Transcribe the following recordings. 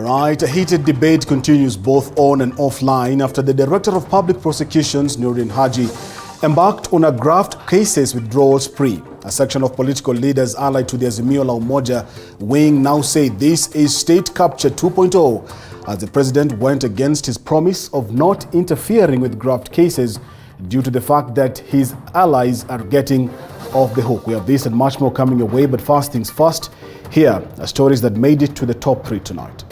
All right, a heated debate continues both on and offline after the Director of Public Prosecutions, Nurin Haji, embarked on a graft cases withdrawal spree. A section of political leaders allied to the Azimio la Umoja wing now say this is state capture 2.0, as the president went against his promise of not interfering with graft cases due to the fact that his allies are getting off the hook. We have this and much more coming your way, but first things first, here are stories that made it to the top 3 tonight.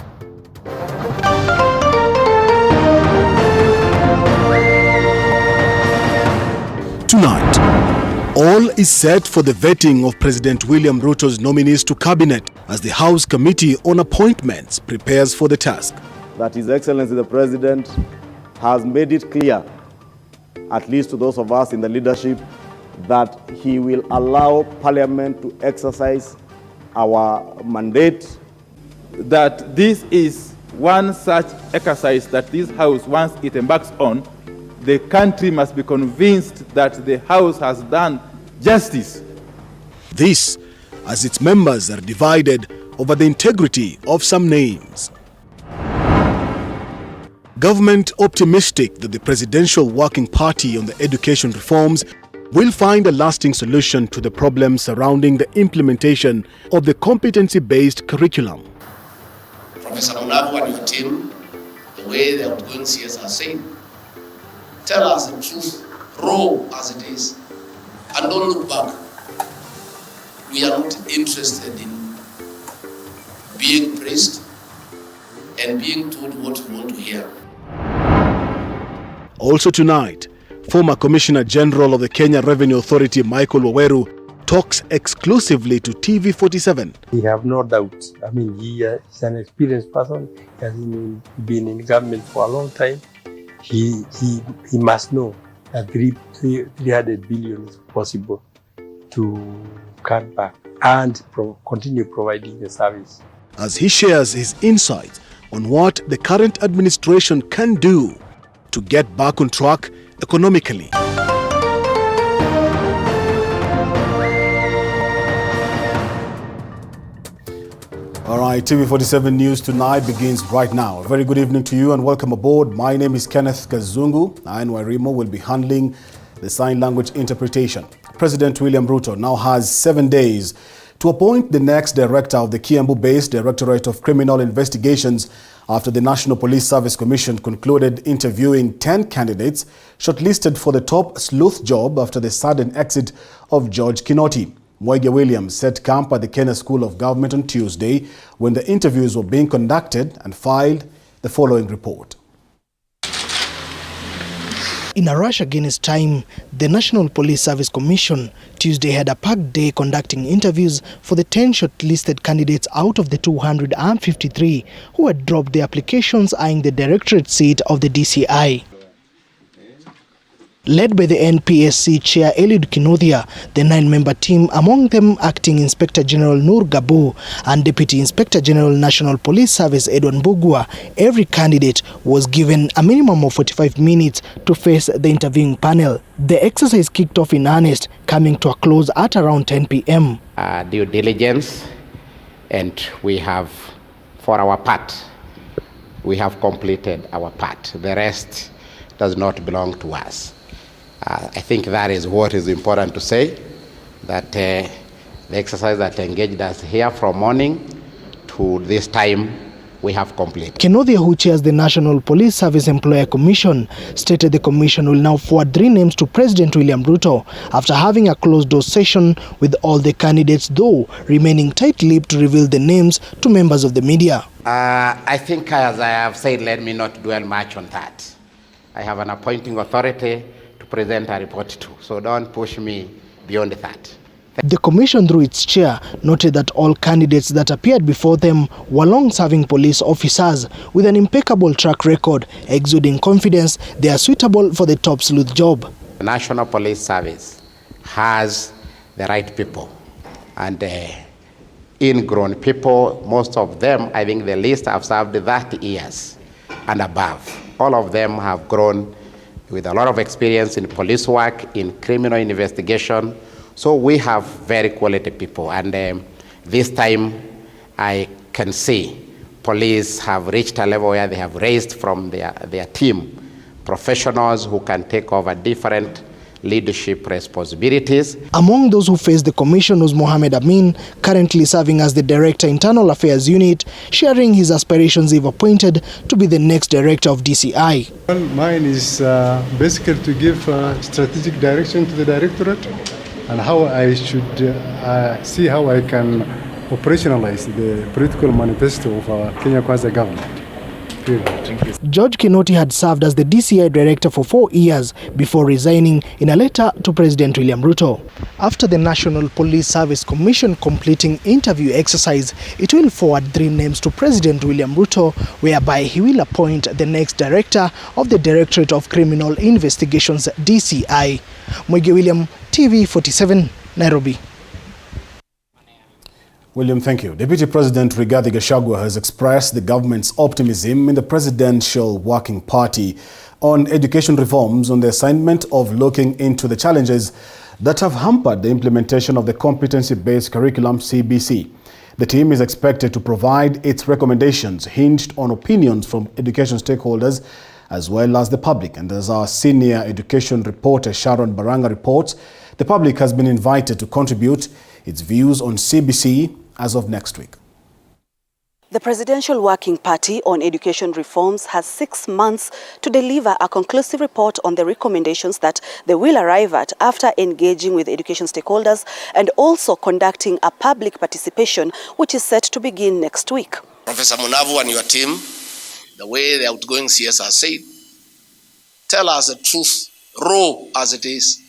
Tonight, all is set for the vetting of President William Ruto's nominees to cabinet as the House Committee on Appointments prepares for the task. That His Excellency the President has made it clear, at least to those of us in the leadership, that he will allow Parliament to exercise our mandate. That this is one such exercise that this House, once it embarks on, the country must be convinced that the House has done justice. This, as its members are divided over the integrity of some names. Government optimistic that the Presidential Working Party on the education reforms will find a lasting solution to the problems surrounding the implementation of the competency-based curriculum. Professor Munavu and your team, the way the outgoing CS are saying, tell us the truth, raw as it is, and don't look back. We are not interested in being praised and being told what we want to hear. Also tonight, former Commissioner General of the Kenya Revenue Authority Michael Waweru talks exclusively to TV47. We have no doubt. I mean, he is an experienced person. He has been in government for a long time. He must know that 300 billion is possible to cut back and continue providing the service. As he shares his insights on what the current administration can do to get back on track economically. All right, TV47 News Tonight begins right now. A very good evening to you and welcome aboard. My name is Kenneth Kazungu. I and Wairimo will be handling the sign language interpretation. President William Ruto now has 7 days to appoint the next director of the Kiambu-based Directorate of Criminal Investigations after the National Police Service Commission concluded interviewing 10 candidates shortlisted for the top sleuth job after the sudden exit of George Kinoti. Mwege Williams set camp at the Kenya School of Government on Tuesday when the interviews were being conducted and filed the following report. In a rush against time, the National Police Service Commission Tuesday had a packed day conducting interviews for the 10 shortlisted candidates out of the 253 who had dropped their applications eyeing the directorate seat of the DCI. Led by the NPSC Chair Eliud Kinothia, the 9-member team, among them Acting Inspector General Nur Gabu and Deputy Inspector General National Police Service Edwin Bugwa, every candidate was given a minimum of 45 minutes to face the interviewing panel. The exercise kicked off in earnest, coming to a close at around 10 p.m. Due diligence, and we have, for our part, we have completed our part. The rest does not belong to us. I think that is what is important to say, that the exercise that engaged us here from morning to this time, we have completed. Kinothia, who chairs the National Police Service Employer Commission, stated the commission will now forward 3 names to President William Ruto after having a closed-door session with all the candidates, though remaining tight-lipped to reveal the names to members of the media. I think, as I have said, let me not dwell much on that. I have an appointing authority to present a report to, so don't push me beyond that. The commission, through its chair, noted that all candidates that appeared before them were long-serving police officers with an impeccable track record, exuding confidence they are suitable for the top sleuth job. The National Police Service has the right people and ingrown people. Most of them, I think the least, have served 30 years and above. All of them have grown with a lot of experience in police work, in criminal investigation. So we have very quality people, and this time I can see police have reached a level where they have raised from their team professionals who can take over different leadership responsibilities. Among those who faced the commission was Mohamed Amin, currently serving as the Director Internal Affairs Unit, sharing his aspirations if appointed to be the next Director of DCI. Well, mine is basically to give strategic direction to the Directorate and how I should see how I can operationalize the political manifesto of our Kenya Kwanza government. George Kinoti had served as the DCI Director for 4 years before resigning in a letter to President William Ruto. After the National Police Service Commission completing interview exercise, it will forward 3 names to President William Ruto, whereby he will appoint the next Director of the Directorate of Criminal Investigations, DCI. Mwege William, TV47, Nairobi. William, thank you. Deputy President Rigathi Gachagua has expressed the government's optimism in the Presidential Working Party on education reforms on the assignment of looking into the challenges that have hampered the implementation of the competency-based curriculum CBC. The team is expected to provide its recommendations hinged on opinions from education stakeholders as well as the public. And as our senior education reporter Sharon Baranga reports, the public has been invited to contribute its views on CBC as of next week. The Presidential Working Party on Education Reforms has 6 months to deliver a conclusive report on the recommendations that they will arrive at after engaging with education stakeholders and also conducting a public participation, which is set to begin next week. Professor Munavu and your team, the way the outgoing CS has said, tell us the truth, raw as it is,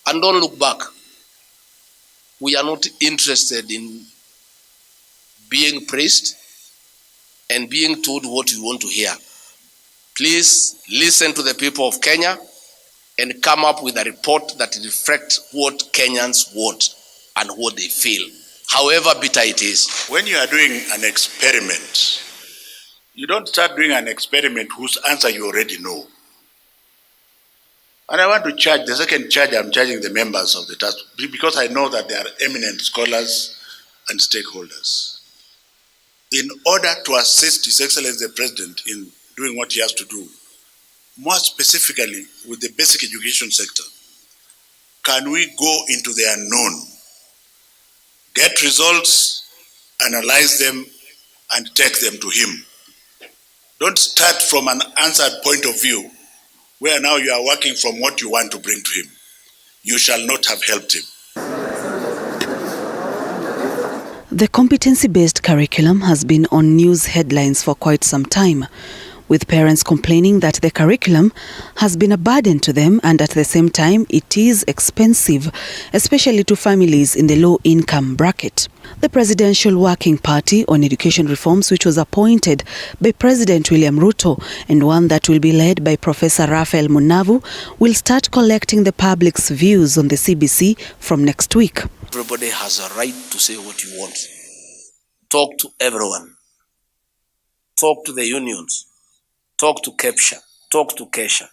and don't look back. We are not interested in being praised and being told what we want to hear. Please listen to the people of Kenya and come up with a report that reflects what Kenyans want and what they feel, however bitter it is. When you are doing an experiment, you don't start doing an experiment whose answer you already know. And I want to charge, the second charge I'm charging the members of the task, because I know that they are eminent scholars and stakeholders. In order to assist His Excellency the President in doing what he has to do, more specifically with the basic education sector, can we go into the unknown, get results, analyze them, and take them to him? Don't start from an answered point of view, where now you are working from what you want to bring to him. You shall not have helped him. The competency-based curriculum has been on news headlines for quite some time, with parents complaining that the curriculum has been a burden to them and at the same time it is expensive, especially to families in the low-income bracket. The Presidential Working Party on Education Reforms, which was appointed by President William Ruto and one that will be led by Professor Raphael Munavu, will start collecting the public's views on the CBC from next week. Everybody has a right to say what you want. Talk to everyone. Talk to the unions. Talk to Kepsha. Talk to Kesha.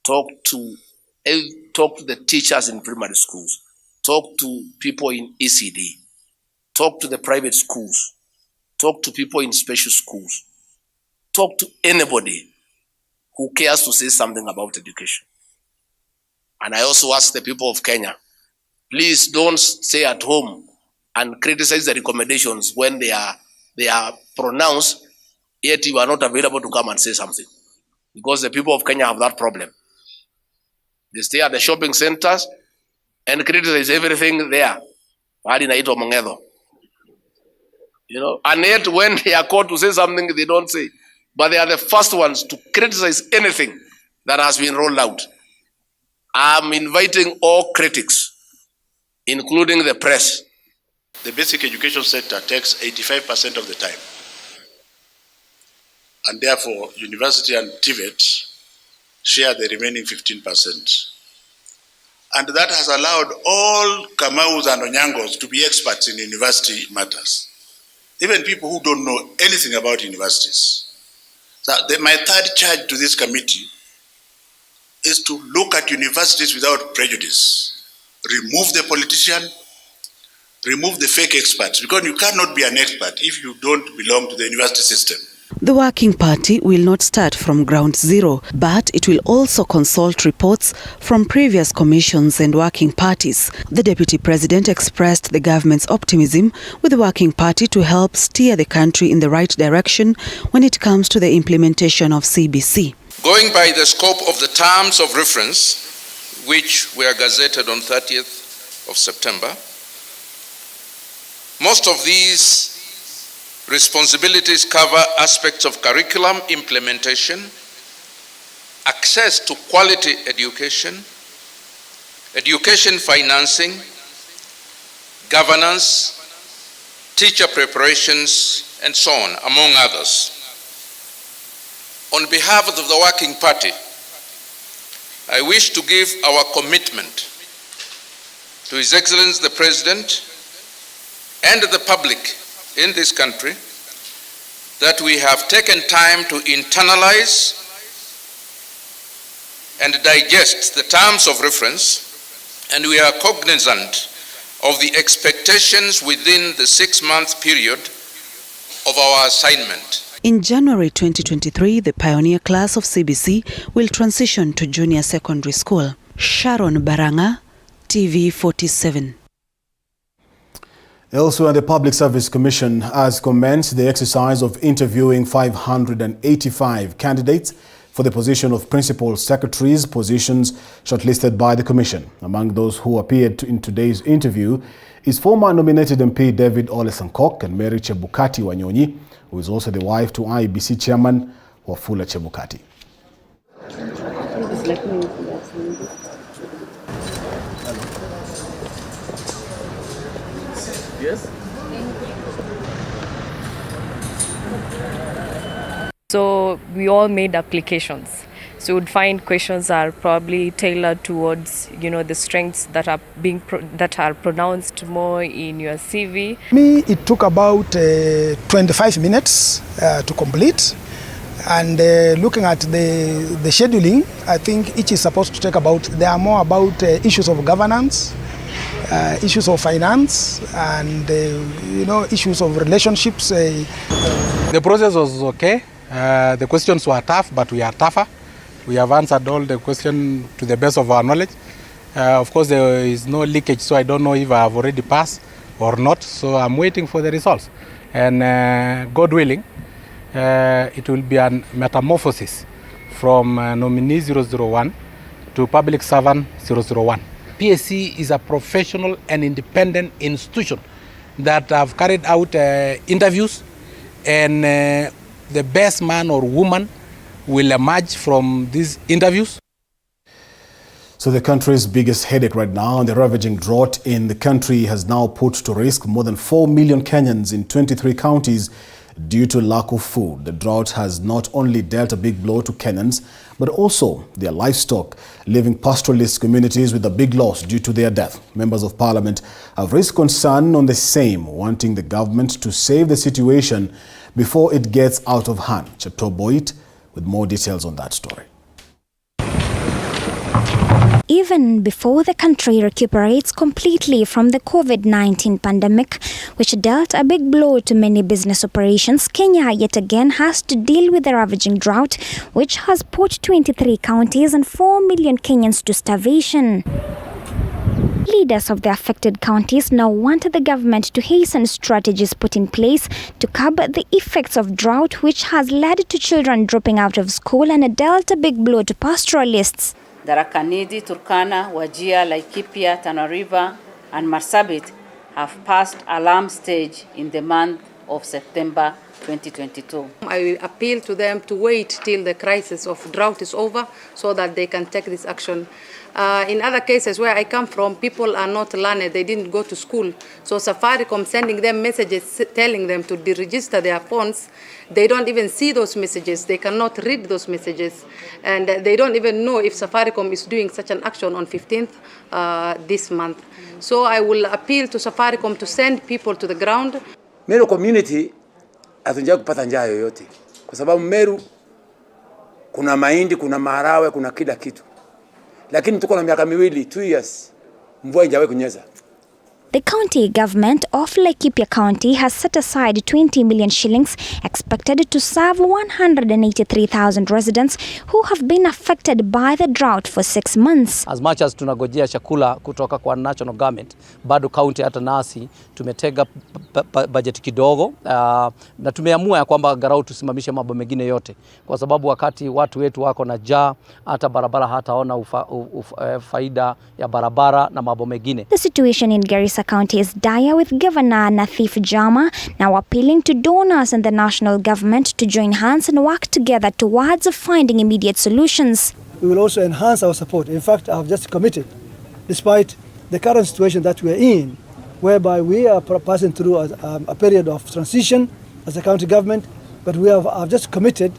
Talk to the teachers in primary schools. Talk to people in ECD. Talk to the private schools. Talk to people in special schools. Talk to anybody who cares to say something about education. And I also ask the people of Kenya, please don't stay at home and criticize the recommendations when they are pronounced, yet you are not available to come and say something. Because the people of Kenya have that problem. They stay at the shopping centers and criticize everything there. You know, and yet when they are called to say something, they don't say. But they are the first ones to criticize anything that has been rolled out. I'm inviting all critics, including the press. The basic education sector takes 85% of the time. And therefore, university and TVET share the remaining 15%. And that has allowed all Kamaus and Onyangos to be experts in university matters. Even people who don't know anything about universities. So my third charge to this committee is to look at universities without prejudice. Remove the politician, remove the fake experts, because you cannot be an expert if you don't belong to the university system. The Working Party will not start from ground zero, but it will also consult reports from previous commissions and working parties. The Deputy President expressed the government's optimism with the Working Party to help steer the country in the right direction when it comes to the implementation of CBC. Going by the scope of the terms of reference, which were gazetted on 30th of September, most of these responsibilities cover aspects of curriculum implementation, access to quality education, education financing, governance, teacher preparations, and so on, among others. On behalf of the Working Party, I wish to give our commitment to His Excellency the President and the public in this country that we have taken time to internalize and digest the terms of reference, and we are cognizant of the expectations within the 6-month period of our assignment. In January 2023, the pioneer class of CBC will transition to junior secondary school. Sharon Baranga, TV 47. Elsewhere, the Public Service Commission has commenced the exercise of interviewing 585 candidates for the position of principal secretaries, positions shortlisted by the Commission. Among those who appeared in today's interview is former nominated MP David Ole Sankok and Mary Chebukati Wanyonyi, who is also the wife to IEBC Chairman Wafula Chebukati. Yes. So we all made applications. So we'd find questions are probably tailored towards, the strengths that are that are pronounced more in your CV. Me, it took about 25 minutes to complete. And looking at the scheduling, I think each is supposed to take about, there are more about issues of governance, issues of finance, and issues of relationships. The process was okay. The questions were tough, but we are tougher. We have answered all the questions to the best of our knowledge. Of course, there is no leakage, so I don't know if I have already passed or not. So I'm waiting for the results. And God willing, it will be a metamorphosis from nominee 001 to public servant 001. PSC is a professional and independent institution that have carried out interviews, and the best man or woman will emerge from these interviews. So the country's biggest headache right now, and the ravaging drought in the country, has now put to risk more than 4 million Kenyans in 23 counties due to lack of food. The drought has not only dealt a big blow to Kenyans, but also their livestock, leaving pastoralist communities with a big loss due to their death. Members of Parliament have raised concern on the same, wanting the government to save the situation before it gets out of hand. Chepto Boit with more details on that story. Even before the country recuperates completely from the COVID-19 pandemic, which dealt a big blow to many business operations, Kenya yet again has to deal with the ravaging drought, which has put 23 counties and 4 million Kenyans to starvation. Leaders of the affected counties now want the government to hasten strategies put in place to curb the effects of drought, which has led to children dropping out of school and dealt a big blow to pastoralists. Tharaka-Nithi, Turkana, Wajir, Laikipia, Tana River, and Marsabit have passed alarm stage in the month of September 2022. I will appeal to them to wait till the crisis of drought is over so that they can take this action. In other cases where I come from, people are not learned, they didn't go to school. So Safaricom sending them messages telling them to deregister their phones. They don't even see those messages, they cannot read those messages. And they don't even know if Safaricom is doing such an action on 15th this month. So I will appeal to Safaricom to send people to the ground. Meru community hatunja kupata njaa yoyote. Kwa sababu Meru kuna mahindi, kuna maharawe, kuna kila kitu. Lakini tuko na miaka miwili, 2 years, mvua haijawahi kunyesha. The county government of Laikipia County has set aside 20 million shillings expected to serve 183,000 residents who have been affected by the drought for 6 months. As much as tunagojea chakula kutoka kwa national government, bado county hata nasi tumetega budget kidogo na tumeamua ya kwamba angalau tusimamishe mambo mengine yote kwa sababu wakati watu wetu wako na njaa hata barabara hataona faida ya barabara na mambo mengine. The situation in Garissa County is dire, with Governor Nathif Jama now appealing to donors and the national government to join hands and work together towards finding immediate solutions. We will also enhance our support. In fact, I have just committed, despite the current situation that we are in, whereby we are passing through a period of transition as a county government, but I've just committed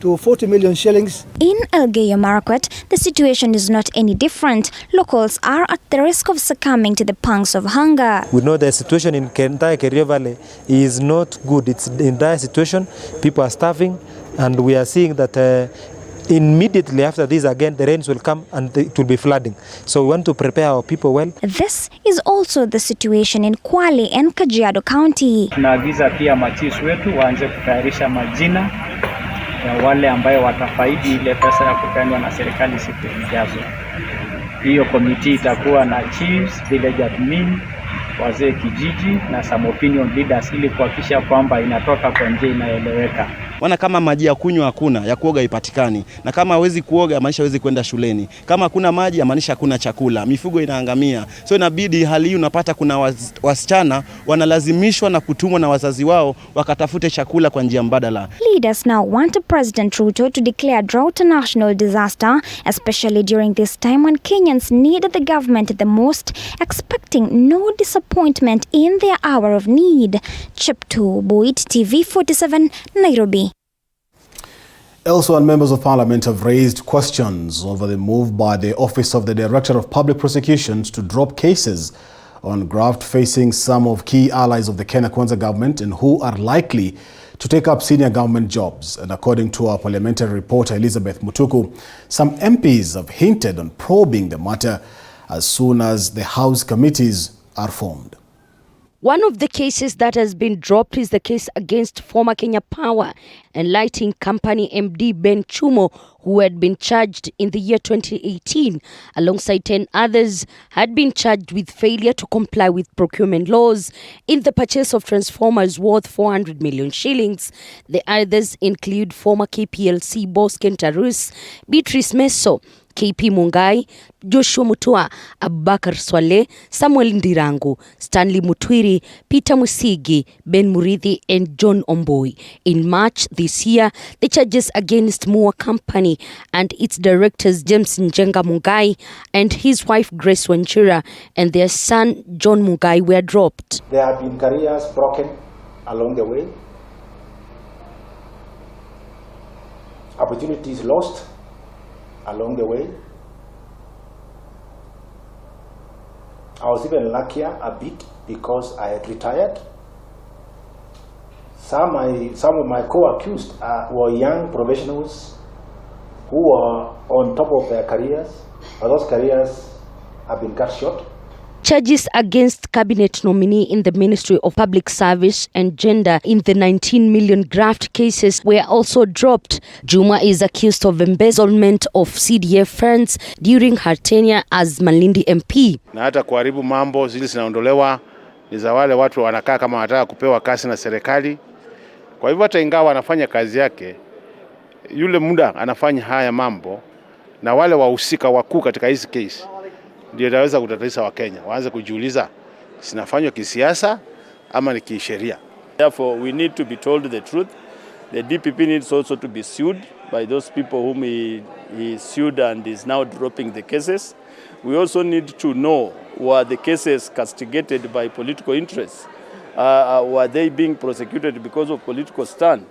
to 40 million shillings. In Elgeyo Marakwet, the situation is not any different. Locals are at the risk of succumbing to the pangs of hunger. We know the situation in entire Kerio Valley is not good. It's in dire situation. People are starving, and we are seeing that immediately after this again the rains will come and it will be flooding. So we want to prepare our people well. This is also the situation in Kwale and Kajiado County. Tunaagiza pia machiefs wetu waanze kutayarisha majina ya wale ambayo watafaidi ile pesa ya kupeanwa na serikali siku zijazo. Hiyo komiti itakuwa na chiefs, village admin, wazee kijiji na some opinion leaders ili kuhakikisha kwamba inatoka kwa njia inayoeleweka. Wana kama maji ya kunywa hakuna, ya kuoga ipatikani. Na kama hawezi kuoga, maanisha hawezi kwenda shuleni. Kama hakuna maji, maanisha hakuna chakula. Mifugo inaangamia. So inabidi hali hii unapata kuna wasichana wanalazimishwa na kutumwa na wazazi wao wakatafute chakula kwa njia mbadala. Leaders now want President Ruto to declare drought a national disaster, especially during this time when Kenyans need the government the most, expecting no disappointment in their hour of need. Chepto Boyd, TV 47, Nairobi. Elsewhere, members of parliament have raised questions over the move by the Office of the Director of Public Prosecutions to drop cases on graft facing some of key allies of the Kenya Kwanza government and who are likely to take up senior government jobs. And according to our parliamentary reporter Elizabeth Mutuku, some MPs have hinted on probing the matter as soon as the House committees are formed. One of the cases that has been dropped is the case against former Kenya Power and Lighting Company MD Ben Chumo, who had been charged in the year 2018, alongside 10 others, had been charged with failure to comply with procurement laws in the purchase of transformers worth 400 million shillings. The others include former KPLC boss Kentarus, Beatrice Meso, KP Mungai, Joshua Mutua, Abubakar Swale, Samuel Ndirangu, Stanley Mutwiri, Peter Musigi, Ben Murithi and John Omboi. In March this year, the charges against Mua Company and its directors James Njenga Mungai and his wife Grace Wanchira and their son John Mungai were dropped. There have been careers broken along the way, opportunities lost along the way. I was even luckier a bit because I had retired. Some of my co-accused were young professionals who were on top of their careers, but those careers have been cut short. Charges against cabinet nominee in the Ministry of Public Service and Gender in the 19 million graft cases were also dropped. Juma is accused of embezzlement of CDF funds during her tenure as Malindi MP. Na hata kuharibu mambo zile zinaondolewa ni za wale watu wanakaa kama wanataka kupewa kazi na serikali. Kwa hivyo hata ingawa anafanya kazi yake, yule muda anafanya haya mambo na wale wahusika wakuu katika hizi case ndio itaweza kutatanisha Wakenya waanze kujiuliza sinafanywa kisiasa ama ni kisheria. Therefore, we need to be told the truth. The DPP needs also to be sued by those people whom he sued and is now dropping the cases. We also need to know, were the cases castigated by political interests? Were they being prosecuted because of political stand?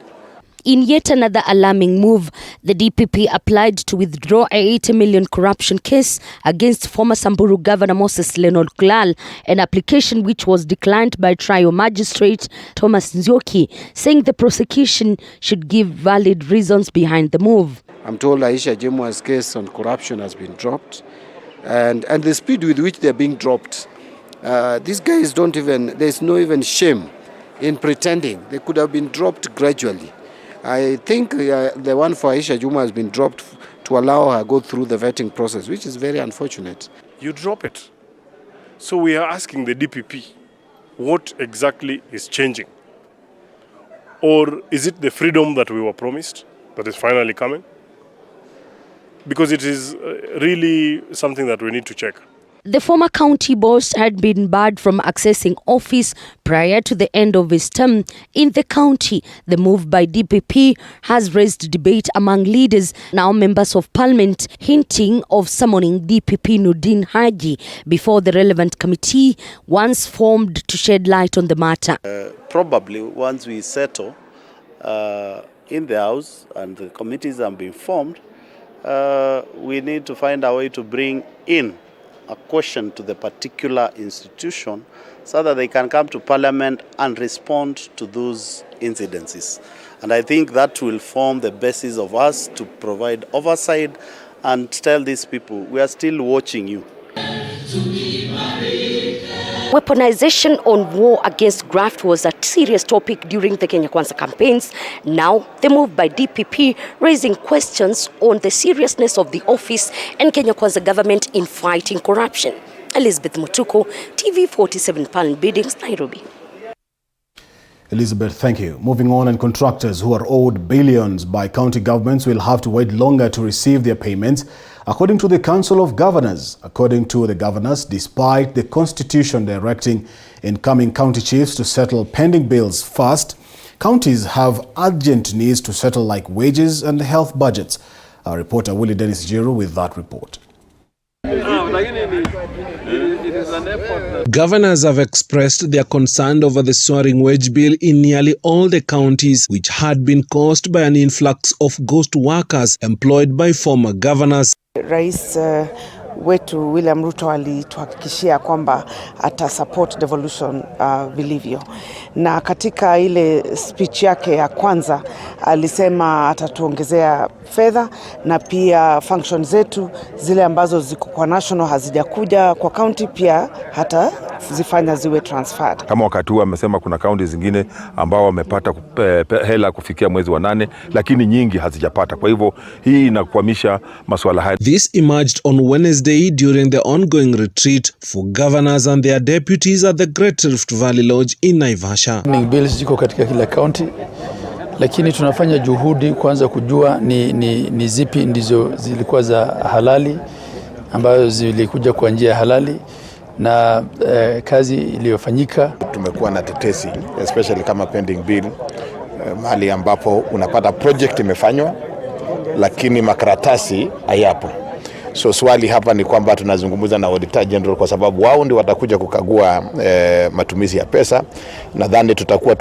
In yet another alarming move, the DPP applied to withdraw a 80 million corruption case against former Samburu Governor Moses Leonard Kulal, an application which was declined by trial magistrate Thomas Nzioki, saying the prosecution should give valid reasons behind the move. I'm told Aisha Jemwa's case on corruption has been dropped, and the speed with which they're being dropped These guys don't even, there's no even shame in pretending. They could have been dropped gradually. I think the one for Aisha Juma has been dropped to allow her go through the vetting process, which is very unfortunate. You drop it. So we are asking the DPP, what exactly is changing? Or is it the freedom that we were promised that is finally coming? Because it is really something that we need to check. The former county boss had been barred from accessing office prior to the end of his term in the county. The move by DPP has raised debate among leaders, now members of parliament, hinting of summoning DPP Nordin Haji before the relevant committee once formed to shed light on the matter. Probably once we settle in the house and the committees have been formed, we need to find a way to bring in a question to the particular institution so that they can come to Parliament and respond to those incidences. And I think that will form the basis of us to provide oversight and tell these people, we are still watching you. Weaponization on war against graft was a serious topic during the Kenya Kwanza campaigns. Now, the move by DPP raising questions on the seriousness of the office and Kenya Kwanza government in fighting corruption. Elizabeth Mutuku, TV47 Palm Biddings, Nairobi. Elizabeth, thank you. Moving on, and contractors who are owed billions by county governments will have to wait longer to receive their payments, according to the Council of Governors. According to the governors, despite the constitution directing incoming county chiefs to settle pending bills fast, counties have urgent needs to settle like wages and health budgets. Our reporter Willie Dennis Jiru with that report. Governors have expressed their concern over the soaring wage bill in nearly all the counties, which had been caused by an influx of ghost workers employed by former governors. Rais wetu William Ruto alituhakikishia kwamba ata support devolution vilivyo, na katika ile speech yake ya kwanza alisema atatuongezea fedha na pia function zetu zile ambazo ziko kwa national hazijakuja kwa county pia hata zifanya ziwe transferred. Kama wakati huu amesema kuna county zingine ambao wamepata hela kufikia mwezi wa 8, lakini nyingi hazijapata. Kwa hivyo hii inakwamisha masuala haya. This emerged on Wednesday during the ongoing retreat for governors and their deputies at the Great Rift Valley Lodge in Naivasha. Bills ziko katika kila county, lakini tunafanya juhudi kwanza kujua ni zipi ndizo zilikuwa za halali ambazo zilikuja kwa njia halali na kazi iliyofanyika. Tumekuwa na tetesi especially kama pending bill mahali ambapo unapata project imefanywa lakini makaratasi hayapo. So swali hapa ni kwamba tunazungumza na Auditor General kwa sababu wao ndio watakuja kukagua matumizi ya pesa. Nadhani tutakuwa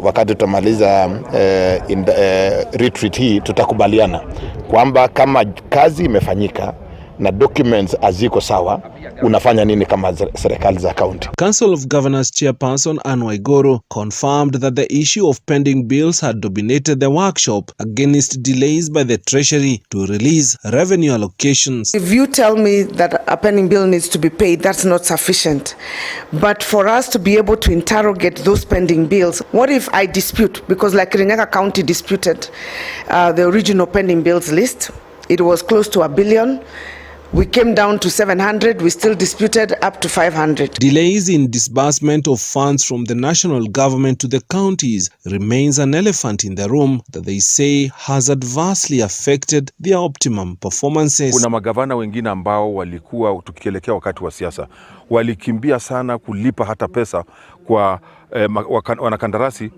wakati tutamaliza retreat hii tutakubaliana kwamba kama kazi imefanyika na documents aziko sawa, unafanya nini kama serikali za county. Council of Governors Chairperson Anne Waiguru confirmed that the issue of pending bills had dominated the workshop against delays by the Treasury to release revenue allocations. If you tell me that a pending bill needs to be paid, that's not sufficient. But for us to be able to interrogate those pending bills, what if I dispute? Because like Kirinyaga County disputed the original pending bills list. It was close to $1 billion. We came down to 700, we still disputed up to 500. Delays in disbursement of funds from the national government to the counties remains an elephant in the room that they say has adversely affected their optimum performances. Kuna magavana wengine ambao walikuwa tukielekea wakati wa siasa, walikimbia sana kulipa hata pesa kwa wanakandarasi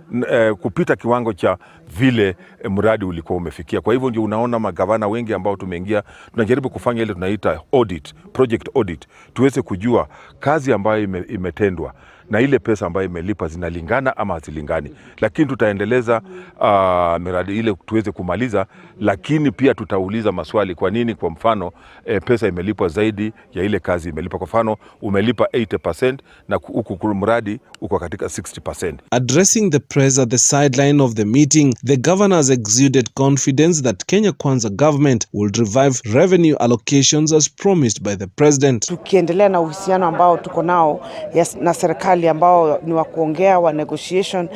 kupita kiwango cha vile mradi ulikuwa umefikia. Kwa hivyo ndio unaona magavana wengi ambao tumeingia tunajaribu kufanya ile tunaita audit, project audit, tuweze kujua kazi ambayo imetendwa na ile pesa ambayo imelipa zinalingana ama hazilingani. Lakini tutaendeleza miradi ile tuweze kumaliza, lakini pia tutauliza maswali kwa nini, kwa mfano pesa imelipwa zaidi ya ile kazi imelipa. Kwa mfano umelipa 80% na huku mradi uko katika 60%. Addressing the press at the sideline of the meeting, the governors exuded confidence that Kenya Kwanza government will revive revenue allocations as promised by the president. Tukiendelea na uhusiano ambao tuko nao na serikali ambao ni wa kuongea wa negotiation,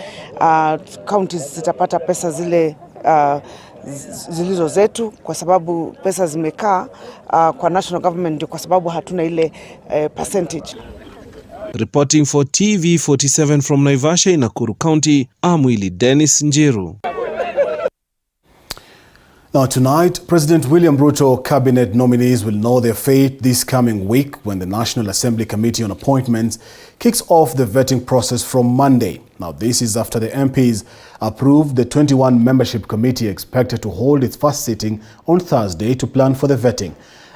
counties zitapata pesa zile zilizo zetu, kwa sababu pesa zimekaa kwa national government kwa sababu hatuna ile percentage. Reporting for TV47 from Naivasha in Nakuru County, Amwili Dennis Njiru. Now tonight, President William Ruto cabinet nominees will know their fate this coming week when the National Assembly Committee on Appointments kicks off the vetting process from Monday. Now this is after the MPs approved the 21 membership committee expected to hold its first sitting on Thursday to plan for the vetting.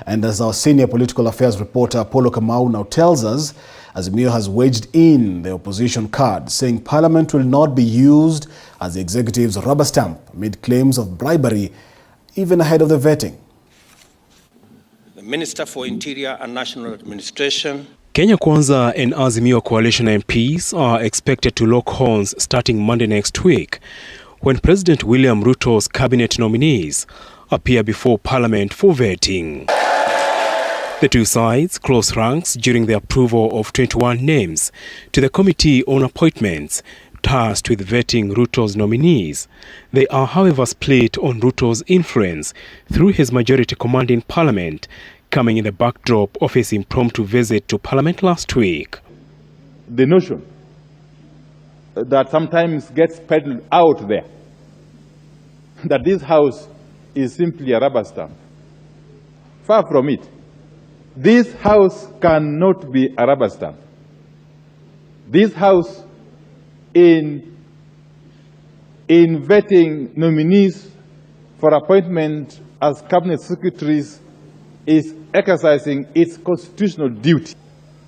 And as our senior political affairs reporter Apollo Kamau now tells us, Azimio has wedged in the opposition card, saying Parliament will not be used as the executive's rubber stamp amid claims of bribery even ahead of the vetting. The Minister for Interior and National Administration. Kenya Kwanza and Azimio coalition MPs are expected to lock horns starting Monday next week when President William Ruto's cabinet nominees appear before Parliament for vetting. The two sides close ranks during the approval of 21 names to the Committee on Appointments tasked with vetting Ruto's nominees. They are, however, split on Ruto's influence through his majority command in Parliament, coming in the backdrop of his impromptu visit to Parliament last week. The notion that sometimes gets peddled out there, that this house is simply a rubber stamp. Far from it. This house cannot be a rubber stamp. This house, in vetting nominees for appointment as cabinet secretaries, is exercising its constitutional duty.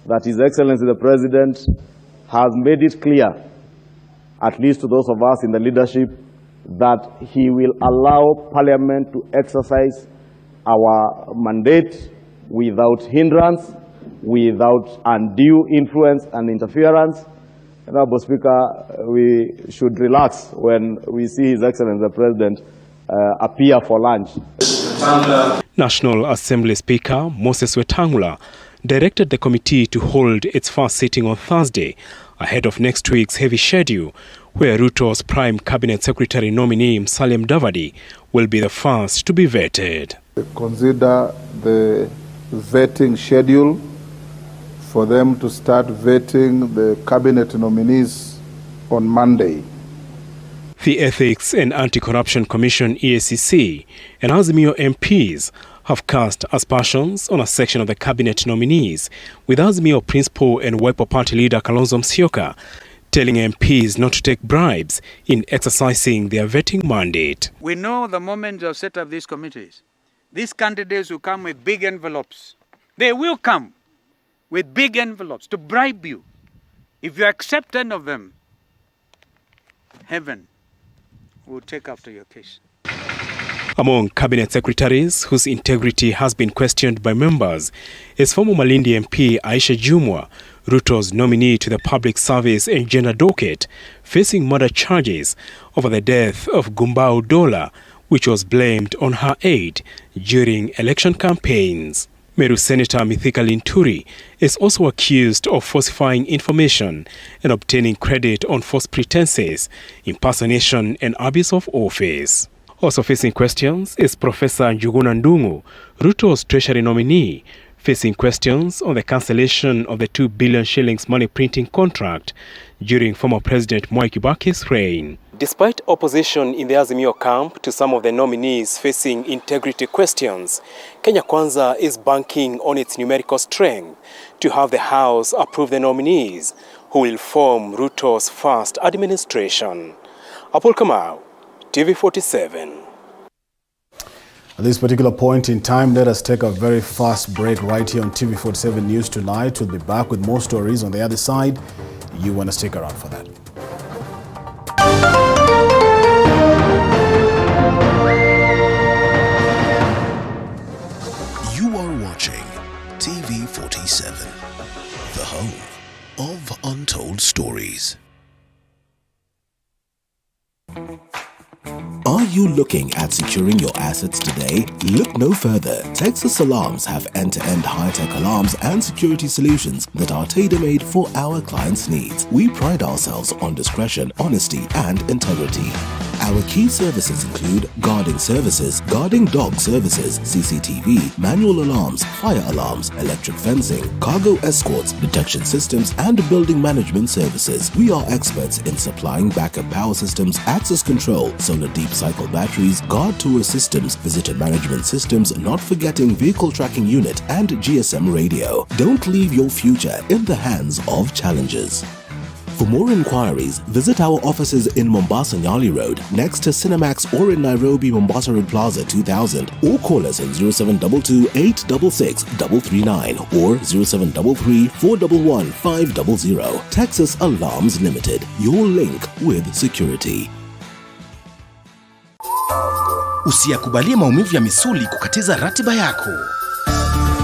That His Excellency the President has made it clear, at least to those of us in the leadership, that he will allow Parliament to exercise our mandate without hindrance, without undue influence and interference. Honorable Speaker, we should relax when we see His Excellency the President appear for lunch. National Assembly Speaker Moses Wetangula directed the committee to hold its first sitting on Thursday ahead of next week's heavy schedule, where Ruto's Prime Cabinet Secretary nominee Musalia Mudavadi will be the first to be vetted. Consider the vetting schedule for them to start vetting the cabinet nominees on Monday. The Ethics and Anti-Corruption Commission EACC and Azimio MPs have cast aspersions on a section of the cabinet nominees, with Azimio principal and Wiper party leader Kalonzo Musyoka telling MPs not to take bribes in exercising their vetting mandate. We know the moment of set up these committees, these candidates will come with big envelopes. They will come with big envelopes to bribe you. If you accept any of them, heaven will take after your case. Among cabinet secretaries whose integrity has been questioned by members is former Malindi MP Aisha Jumwa, Ruto's nominee to the Public Service and Gender Docket, facing murder charges over the death of Gumbau Dola, which was blamed on her aide during election campaigns. Meru Senator Mithika Linturi is also accused of falsifying information and obtaining credit on false pretenses, impersonation and abuse of office. Also facing questions is Professor Njuguna Ndung'u, Ruto's Treasury nominee, facing questions on the cancellation of the 2 billion shillings money printing contract during former President Mwai Kibaki's reign. Despite opposition in the Azimio camp to some of the nominees facing integrity questions, Kenya Kwanza is banking on its numerical strength to have the House approve the nominees who will form Ruto's first administration. Apol Kamau, TV47. At this particular point in time, let us take a very fast break right here on TV47 News Tonight. We'll be back with more stories on the other side. You want to stick around for that. You are watching TV47, the home of untold stories. Are you looking at securing your assets today? Look no further. Texas Alarms have end-to-end high-tech alarms and security solutions that are tailor-made for our clients' needs. We pride ourselves on discretion, honesty, and integrity. Our key services include guarding services, guarding dog services, CCTV, manual alarms, fire alarms, electric fencing, cargo escorts, detection systems, and building management services. We are experts in supplying backup power systems, access control, solar deep cycle batteries, guard tower systems, visitor management systems, not forgetting vehicle tracking unit and GSM radio. Don't leave your future in the hands of challengers. For more inquiries, visit our offices in Mombasa Nyali Road, next to Cinemax, or in Nairobi Mombasa Road Plaza 2000, or call us on 0722 866 339 or 0733 411 500. Texas Alarms Limited, your link with security. Usiyakubalie maumivu ya misuli kukatiza ratiba yako.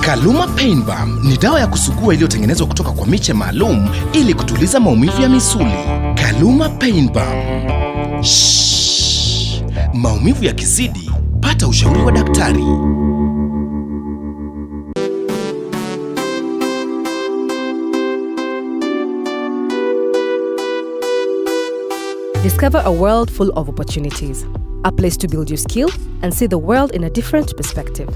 Kaluma Pain Balm ni dawa ya kusugua iliyotengenezwa kutoka kwa miche maalum ili kutuliza maumivu ya misuli. Kaluma Pain Balm. Maumivu yakizidi, pata ushauri wa daktari. Discover a world full of opportunities. A place to build your skill and see the world in a different perspective.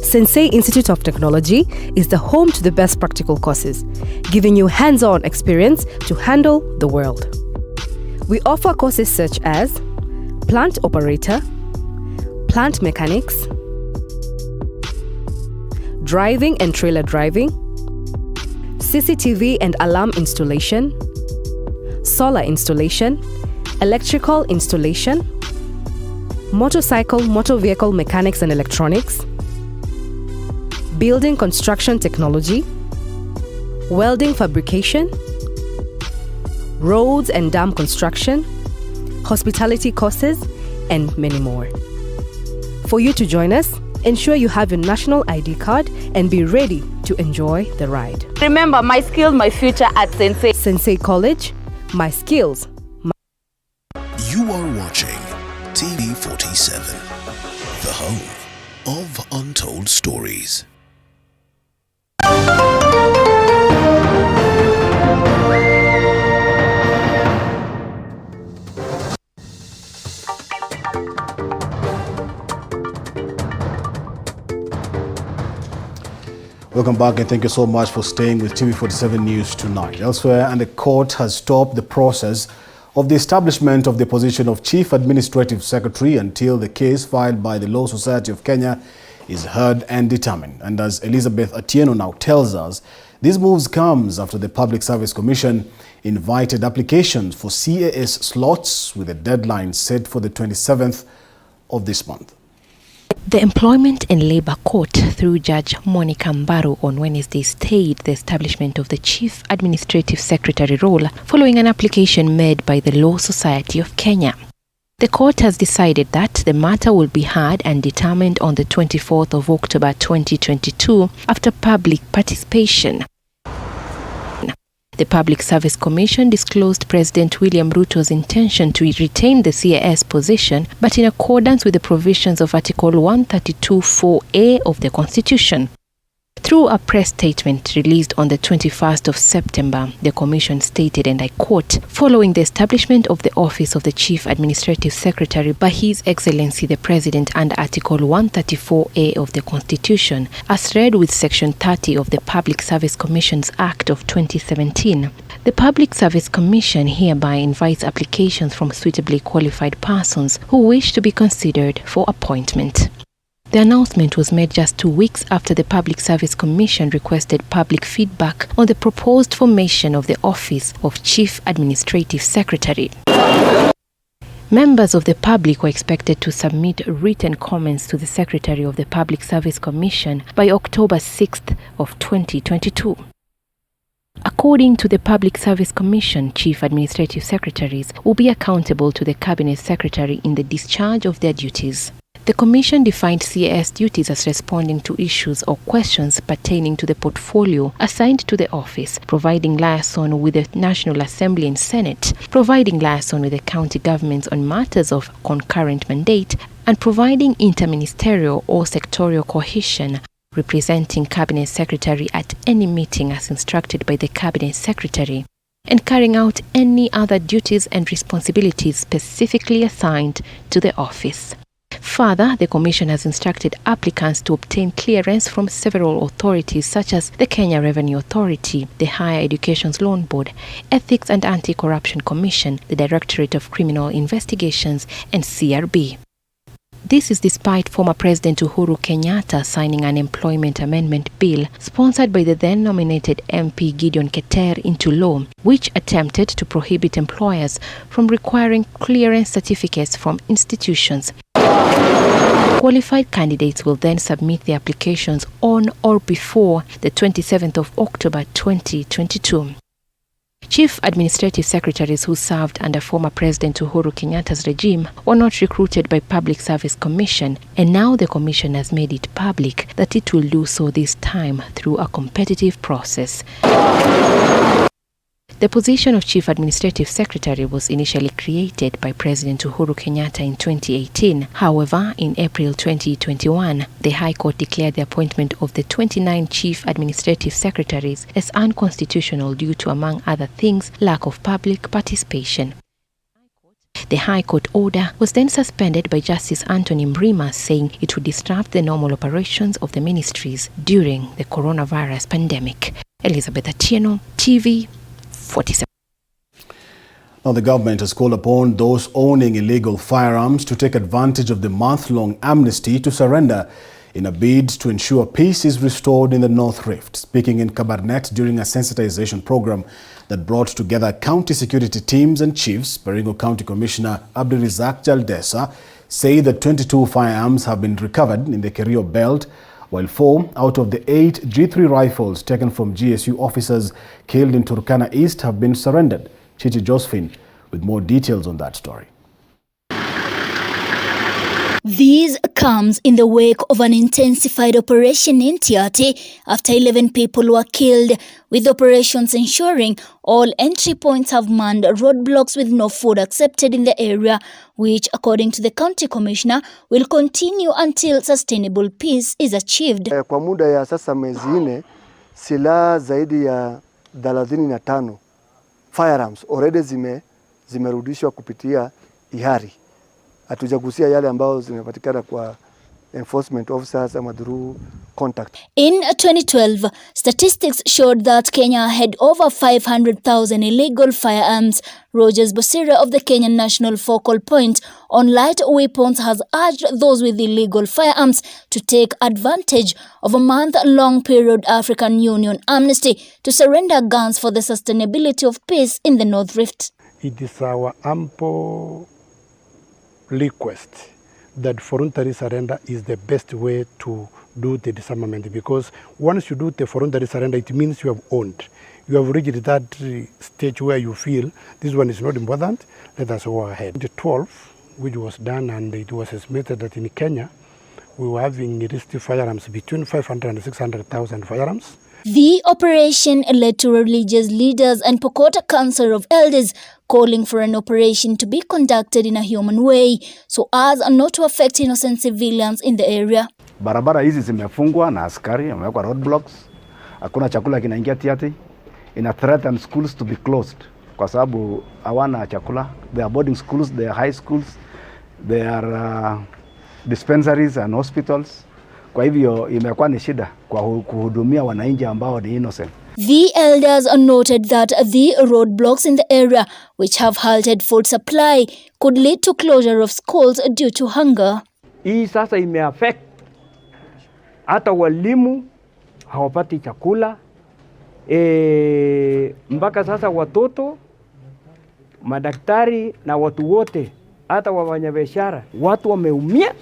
Sensei Institute of Technology is the home to the best practical courses, giving you hands-on experience to handle the world. We offer courses such as plant operator, plant mechanics, driving and trailer driving, CCTV and alarm installation, solar installation, electrical installation, motorcycle, motor vehicle mechanics and electronics, building construction technology, welding fabrication, roads and dam construction, hospitality courses, and many more. For you to join us, ensure you have your national ID card and be ready to enjoy the ride. Remember, my skills, my future at Sensei. Sensei College, my skills. You are watching TV47, the home of untold stories. Welcome back and thank you so much for staying with TV47 News tonight. Elsewhere, and the court has stopped the process of the establishment of the position of Chief Administrative Secretary until the case filed by the Law Society of Kenya is heard and determined. And as Elizabeth Atieno now tells us, this move comes after the Public Service Commission invited applications for CAS slots with a deadline set for the 27th of this month. The Employment and Labour Court, through Judge Monica Mbaru, on Wednesday stayed the establishment of the Chief Administrative Secretary role following an application made by the Law Society of Kenya. The court has decided that the matter will be heard and determined on the 24th of October 2022 after public participation. The Public Service Commission disclosed President William Ruto's intention to retain the CAS position, but in accordance with the provisions of Article 132(4)(a) of the Constitution. Through a press statement released on the 21st of September, the Commission stated, and I quote, "Following the establishment of the office of the Chief Administrative Secretary by His Excellency the President under Article 134(a) of the Constitution, as read with Section 30 of the Public Service Commissions Act of 2017, the Public Service Commission hereby invites applications from suitably qualified persons who wish to be considered for appointment." The announcement was made just 2 weeks after the Public Service Commission requested public feedback on the proposed formation of the Office of Chief Administrative Secretary. Members of the public were expected to submit written comments to the Secretary of the Public Service Commission by October 6th of 2022. According to the Public Service Commission, Chief Administrative Secretaries will be accountable to the Cabinet Secretary in the discharge of their duties. The Commission defined CAS duties as responding to issues or questions pertaining to the portfolio assigned to the office, providing liaison with the National Assembly and Senate, providing liaison with the county governments on matters of concurrent mandate, and providing interministerial or sectorial cohesion, representing Cabinet Secretary at any meeting as instructed by the Cabinet Secretary, and carrying out any other duties and responsibilities specifically assigned to the office. Further, the Commission has instructed applicants to obtain clearance from several authorities such as the Kenya Revenue Authority, the Higher Education Loan Board, Ethics and Anti-Corruption Commission, the Directorate of Criminal Investigations, and CRB. This is despite former President Uhuru Kenyatta signing an employment amendment bill sponsored by the then-nominated MP Gideon Keter into law, which attempted to prohibit employers from requiring clearance certificates from institutions. Qualified candidates will then submit their applications on or before the 27th of October 2022. Chief Administrative Secretaries who served under former President Uhuru Kenyatta's regime were not recruited by Public Service Commission, and now the Commission has made it public that it will do so this time through a competitive process. The position of Chief Administrative Secretary was initially created by President Uhuru Kenyatta in 2018. However, in April 2021, the High Court declared the appointment of the 29 Chief Administrative Secretaries as unconstitutional due to, among other things, lack of public participation. The High Court order was then suspended by Justice Anthony Mrima, saying it would disrupt the normal operations of the ministries during the coronavirus pandemic. Elizabeth Atieno, TV 47. Now, the government has called upon those owning illegal firearms to take advantage of the month-long amnesty to surrender in a bid to ensure peace is restored in the North Rift. Speaking in Kabarnet during a sensitization program that brought together county security teams and chiefs, Baringo County Commissioner Abdirizak Jaldesa said that 22 firearms have been recovered in the Kerio belt, while 4 out of the 8 G3 rifles taken from GSU officers killed in Turkana East have been surrendered. Chichi Josephine with more details on that story. This comes in the wake of an intensified operation in Tiati after 11 people were killed, with operations ensuring all entry points have manned roadblocks with no food accepted in the area, which, according to the county commissioner, will continue until sustainable peace is achieved. Kwa muda ya sasa miezi 4, silaha zaidi ya 35 firearms already zimerudishwa kupitia ihari. Hatujagusia yale ambao zimepatikana kwa enforcement officers ama through contact. In 2012, statistics showed that Kenya had over 500,000 illegal firearms. Rogers Bosira of the Kenyan National Focal Point on Light Weapons has urged those with illegal firearms to take advantage of a month-long period African Union amnesty to surrender guns for the sustainability of peace in the North Rift. It is our ample request that voluntary surrender is the best way to do the disarmament, because once you do the voluntary surrender, it means you have owned. You have reached that stage where you feel this one is not important, let us go ahead. The 12, which was done, and it was estimated that in Kenya, we were having illicit firearms between 500 and 600,000 firearms. The operation led to religious leaders and Pokota Council of Elders calling for an operation to be conducted in a human way so as not to affect innocent civilians in the area. Barabara hizi zimefungwa na askari, wamewekwa roadblocks. Hakuna chakula kinaingia Tiati. Ina threaten schools to be closed kwa sababu hawana chakula. They are boarding schools, they are high schools, they are dispensaries and hospitals. Kwa hivyo imekuwa ni shida kwa kuhudumia wananchi ambao ni innocent. The elders noted that the roadblocks in the area, which have halted food supply, could lead to closure of schools due to hunger. Hii sasa imeaffect hata walimu hawapati chakula. Mpaka sasa watoto, madaktari na watu wote, hata wafanyabiashara, watu wameumia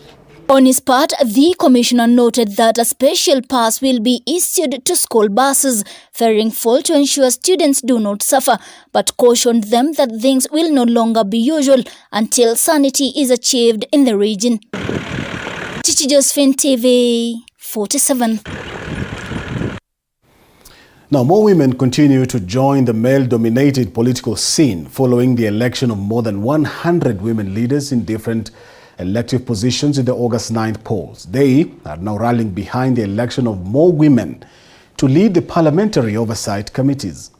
On his part, the commissioner noted that a special pass will be issued to school buses, faring full to ensure students do not suffer, but cautioned them that things will no longer be usual until sanity is achieved in the region. Chichi Josephine, TV 47. Now, more women continue to join the male-dominated political scene following the election of more than 100 women leaders in different elective positions in the August 9th polls. They are now rallying behind the election of more women to lead the parliamentary oversight committees.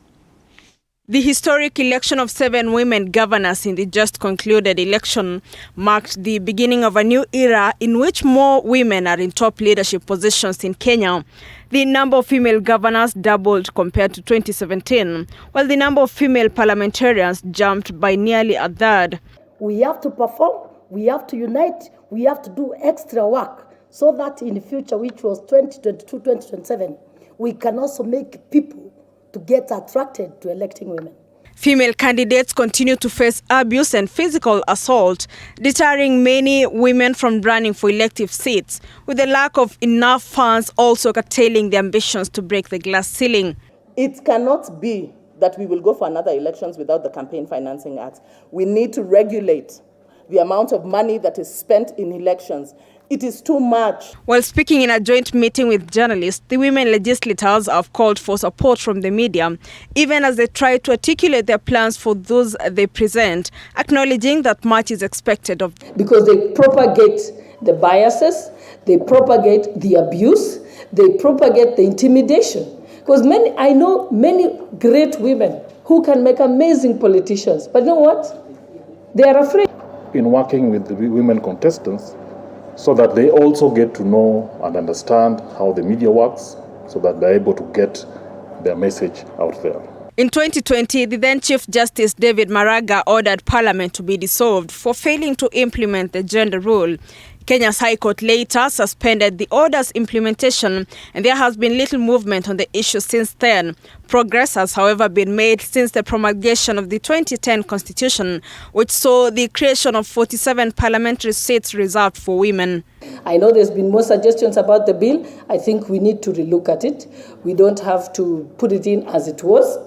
The historic election of 7 women governors in the just concluded election marked the beginning of a new era in which more women are in top leadership positions in Kenya. The number of female governors doubled compared to 2017, while the number of female parliamentarians jumped by nearly a third. We have to perform, we have to unite, we have to do extra work so that in the future, which was 2022-2027, we can also make people to get attracted to electing women. Female candidates continue to face abuse and physical assault, deterring many women from running for elective seats, with the lack of enough funds also curtailing their ambitions to break the glass ceiling. It cannot be that we will go for another elections without the Campaign Financing Act. We need to regulate the amount of money that is spent in elections. It is too much. While speaking in a joint meeting with journalists, the women legislators have called for support from the media, even as they try to articulate their plans for those they present, acknowledging that much is expected of them. Because they propagate the biases, they propagate the abuse, they propagate the intimidation. Because I know many great women who can make amazing politicians, but you know what? They are afraid. In working with the women contestants, so that they also get to know and understand how the media works, so that they're able to get their message out there. In 2020, the then Chief Justice David Maraga ordered Parliament to be dissolved for failing to implement the gender rule. Kenya's High Court later suspended the order's implementation, and there has been little movement on the issue since then. Progress has, however, been made since the promulgation of the 2010 Constitution, which saw the creation of 47 parliamentary seats reserved for women. I know there's been more suggestions about the bill. I think we need to relook at it. We don't have to put it in as it was.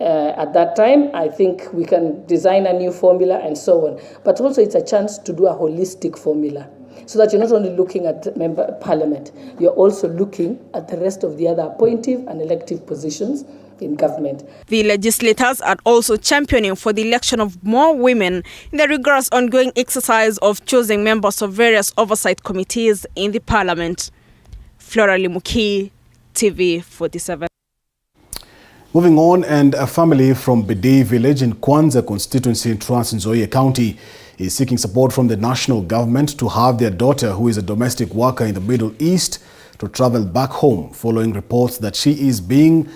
At that time, I think we can design a new formula and so on. But also it's a chance to do a holistic formula, so that you're not only looking at member parliament, you're also looking at the rest of the other appointive and elective positions in government. The legislators are also championing for the election of more women in the rigorous ongoing exercise of choosing members of various oversight committees in the parliament. Flora Limuki, TV 47. Moving on, and a family from Bidei village in Kwanza constituency in Trans Nzoia County is seeking support from the national government to have their daughter, who is a domestic worker in the Middle East, to travel back home following reports that she is being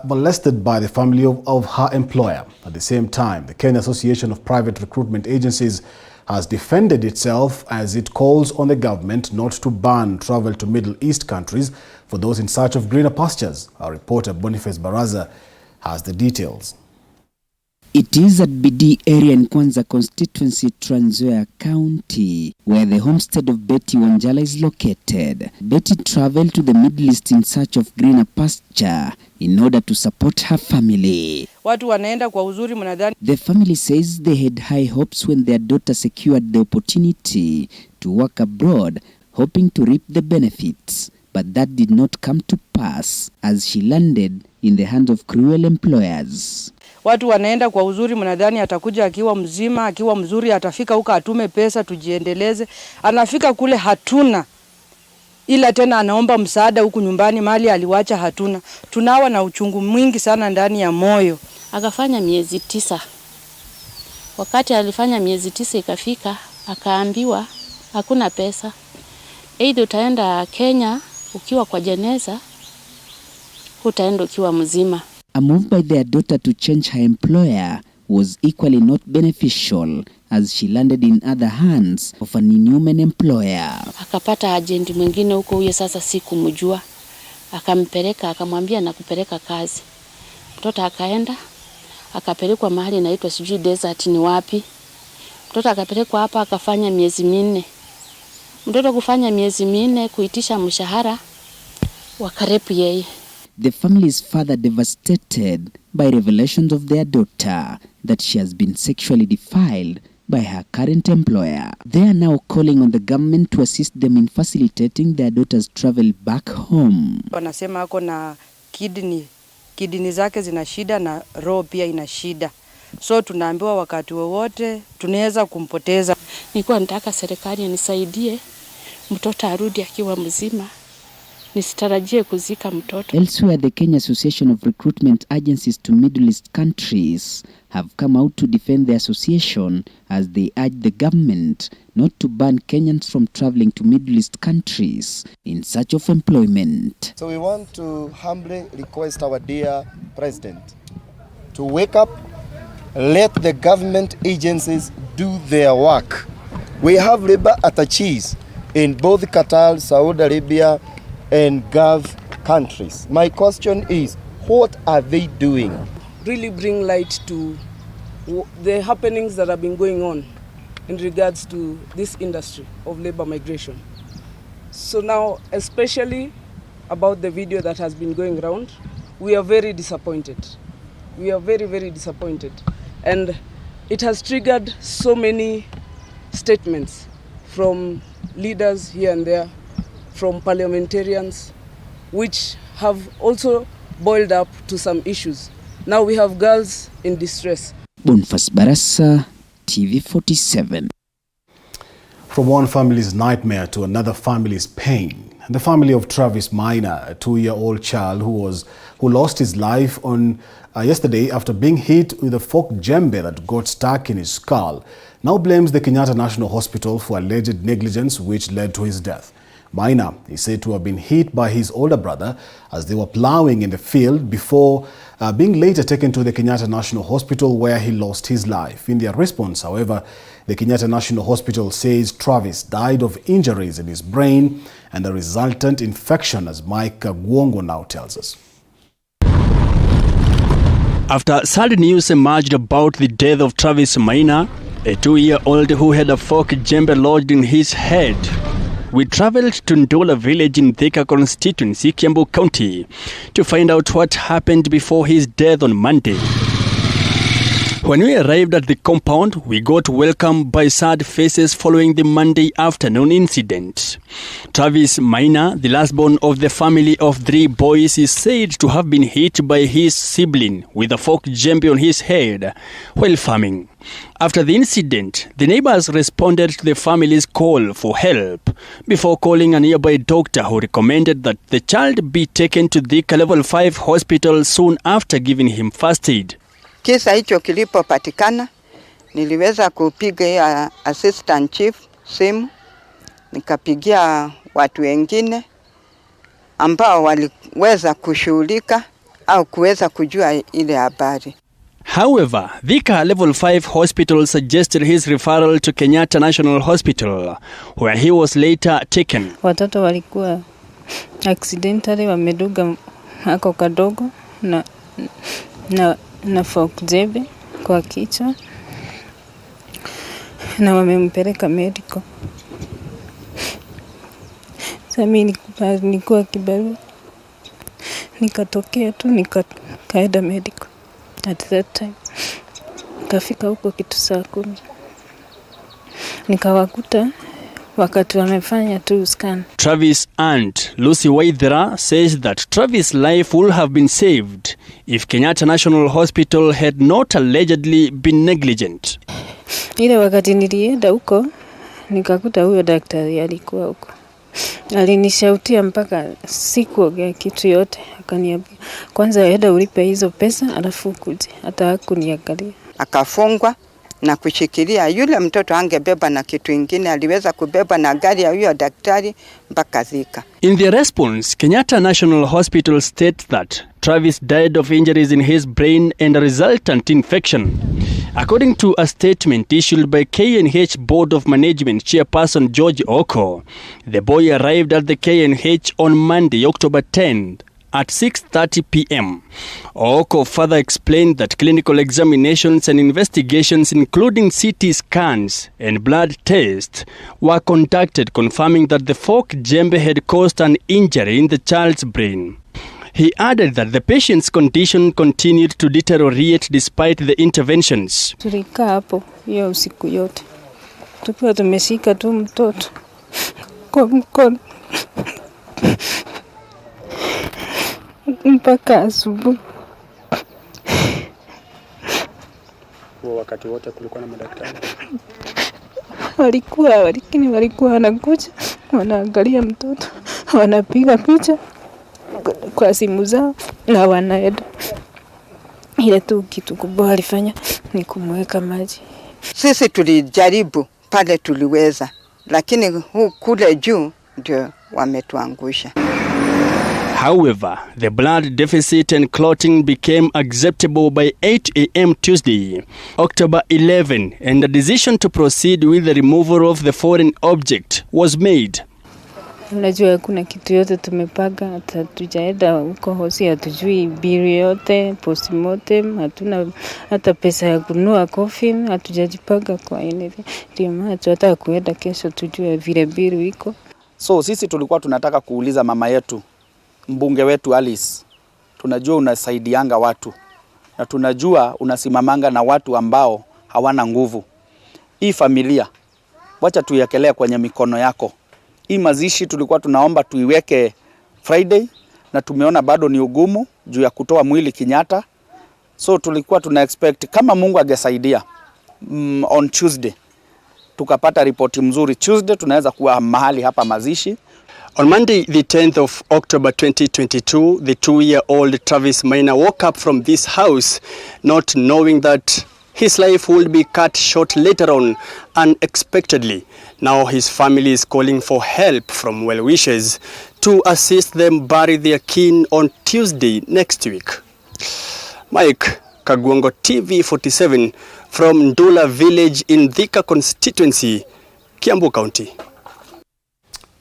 molested by the family of her employer. At the same time, the Kenya Association of Private Recruitment Agencies has defended itself as it calls on the government not to ban travel to Middle East countries for those in search of greener pastures. Our reporter Boniface Baraza has the details. It is at Bidei area in Kwanza constituency, Trans Nzoia County, where the homestead of Betty Wanjala is located. Betty traveled to the Middle East in search of greener pasture in order to support her family. Watu wanaenda kwa uzuri mnadhani. The family says they had high hopes when their daughter secured the opportunity to work abroad, hoping to reap the benefits. But that did not come to pass as she landed in the hands of cruel employers. Watu wanaenda kwa uzuri mnadhani atakuja akiwa mzima, akiwa mzuri, atafika huko atume pesa tujiendeleze. Anafika kule hatuna. Ila tena anaomba msaada huku nyumbani, mali aliwacha hatuna. Tunawa na uchungu mwingi sana ndani ya moyo. Akafanya miezi 9. Wakati alifanya miezi 9 ikafika, akaambiwa hakuna pesa. Either utaenda Kenya ukiwa kwa jeneza, utaenda ukiwa mzima. A move by their daughter to change her employer was equally not beneficial as she landed in other hands of an inhuman employer. Akapata agent mwingine huko, huyo sasa sikumjua. Akampeleka, akamwambia nakupeleka kazi. Mtoto akaenda, akapelekwa mahali inaitwa sijui desert ni wapi. Mtoto akapelekwa hapa, akafanya miezi 4. Mtoto kufanya miezi 4 kuitisha mshahara wakarepu yeye. The family is further devastated by revelations of their daughter that she has been sexually defiled by her current employer. They are now calling on the government to assist them in facilitating their daughter's travel back home. Wanasema ako na kidney zake zina shida na roho pia ina shida. So tunaambiwa wakati wowote tunaweza kumpoteza. Nilikuwa nataka serikali nisaidie mtoto arudi akiwa mzima. Nisitarajie kuzika mtoto. Elsewhere, the Kenya Association of Recruitment Agencies to Middle East countries have come out to defend the association as they urge the government not to ban Kenyans from traveling to Middle East countries in search of employment. So we want to humbly request our dear President to wake up, let the government agencies do their work. We have labor attaches in both Qatar, Saudi Arabia, and Gulf countries. My question is, what are they doing? Really bring light to the happenings that have been going on in regards to this industry of labor migration. So now, especially about the video that has been going around, we are very disappointed. We are very, very disappointed. And it has triggered so many statements from leaders here and there, from parliamentarians, which have also boiled up to some issues. Now we have girls in distress. Bonfas Barasa, TV47. From one family's nightmare to another family's pain. The family of Travis Minor, a 2-year-old child who lost his life on yesterday after being hit with a fork djembe that got stuck in his skull, now blames the Kenyatta National Hospital for alleged negligence which led to his death. Minor is said to have been hit by his older brother as they were plowing in the field before being later taken to the Kenyatta National Hospital where he lost his life. In their response, however, the Kenyatta National Hospital says Travis died of injuries in his brain and the resultant infection, as Mike Gwongo now tells us. After sad news emerged about the death of Travis Minor, a 2-year-old who had a fork djembe lodged in his head, we traveled to Ndola village in Thika constituency, Kiambu County, to find out what happened before his death on Monday. When we arrived at the compound, we got welcomed by sad faces following the Monday afternoon incident. Travis Minor, the lastborn of the family of 3 boys, is said to have been hit by his sibling with a fork djembe on his head while farming. After the incident, the neighbors responded to the family's call for help before calling a nearby doctor who recommended that the child be taken to the Level 5 hospital soon after giving him first aid. Kisa hicho kilipopatikana, niliweza kupiga assistant chief simu, nikapigia watu wengine ambao waliweza kushughulika au kuweza kujua ile habari. However, Thika Level 5 Hospital suggested his referral to Kenyatta National Hospital, where he was later taken. Watoto walikuwa accidentally wameduga hako kadogo na fork djembe kwa kichwa na wamempeleka medical. Sasa mimi nilikuwa kibarua, nikatokea tu nikaenda medical. At that time, kafika huko kitu saa 10. Nikawakuta wakati wamefanya tu scan. Travis' aunt, Lucy Waithera, says that Travis' life would have been saved if Kenyatta National Hospital had not allegedly been negligent. Ile wakati nilienda huko, nikakuta huyo daktari alikuwa huko. Alinishautia mpaka sikuongea kitu yote, akaniambia kwanza enda ulipe hizo pesa alafu kuje, hata hakuniangalia. Akafungwa na kushikilia. Yule mtoto angebeba na kitu kingine, aliweza kubeba na gari ya huyo daktari mpaka Thika. In their response, Kenyatta National Hospital states that Travis died of injuries in his brain and a resultant infection. According to a statement issued by KNH Board of Management Chairperson George Oko, the boy arrived at the KNH on Monday, October 10th, at 6:30 p.m. Oko further explained that clinical examinations and investigations, including CT scans and blood tests, were conducted, confirming that the fork jembe had caused an injury in the child's brain. He added that the patient's condition continued to deteriorate despite the interventions. Tulikaa hapo hiyo usiku yote. Tukiwa tumeshika tu mtoto kwa mkono mpaka asubuhi. Wakati wote kulikuwa na madaktari. Walikuwa wanakuja, wanaangalia mtoto, wanapiga picha kwa simu zao na wanaenda. Ile tu kitu kubwa alifanya ni kumweka maji. Sisi tulijaribu pale tuliweza, lakini kule juu ndio wametuangusha. However, the blood deficit and clotting became acceptable by 8 a.m. Tuesday, October 11, and a decision to proceed with the removal of the foreign object was made. Unajua kuna kitu yote tumepanga, hata tujaenda huko hosi, hatujui bili yote, postmortem, hatuna hata pesa ya kununua coffin, hatujajipanga kwa ile. Ndio maana tunataka kuenda kesho tujue vile bili iko. So sisi tulikuwa tunataka kuuliza mama yetu, mbunge wetu Alice, tunajua unasaidianga watu na tunajua unasimamanga na watu ambao hawana nguvu. Hii familia wacha tuiekelee kwenye mikono yako. Hii mazishi tulikuwa tunaomba tuiweke Friday na tumeona bado ni ugumu juu ya kutoa mwili Kenyatta. So tulikuwa tuna expect kama Mungu angesaidia on Tuesday tukapata ripoti mzuri, Tuesday tunaweza kuwa mahali hapa mazishi. On Monday, the 10th of October 2022, the 2-year-old Travis Maina woke up from this house not knowing that his life would be cut short later on unexpectedly. Now his family is calling for help from well-wishers to assist them bury their kin on Tuesday next week. Mike Kagwongo, TV 47 from Ndula village in Thika constituency, Kiambu County.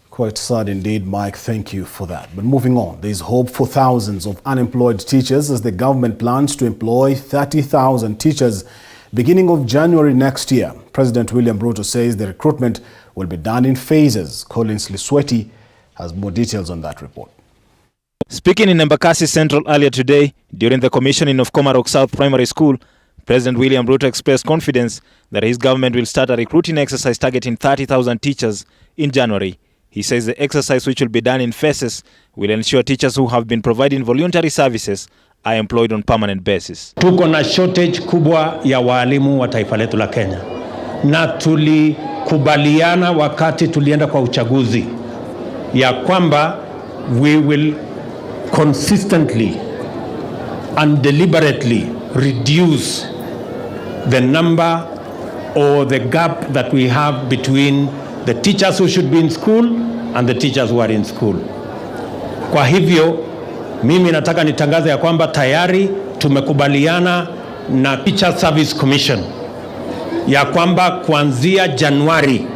Quite sad indeed, Mike. Thank you for that. But moving on, there is hope for thousands of unemployed teachers as the government plans to employ 30,000 teachers beginning of January next year. President William Ruto says the recruitment will be done in phases. Collins Lisweti has more details on that report. Speaking in Embakasi Central earlier today, during the commissioning of Komarok South Primary School, President William Ruto expressed confidence that his government will start a recruiting exercise targeting 30,000 teachers in January. He says the exercise, which will be done in phases, will ensure teachers who have been providing voluntary services are employed on permanent basis. Tuko na shortage kubwa ya walimu wa taifa letu la Kenya. Na tulikubaliana wakati tulienda kwa uchaguzi ya kwamba we will consistently and deliberately reduce the number or the gap that we have between the teachers who should be in school and the teachers who are in school. Kwa hivyo, mimi nataka nitangaze ya kwamba tayari tumekubaliana na Teacher Service Commission ya kwamba kuanzia Januari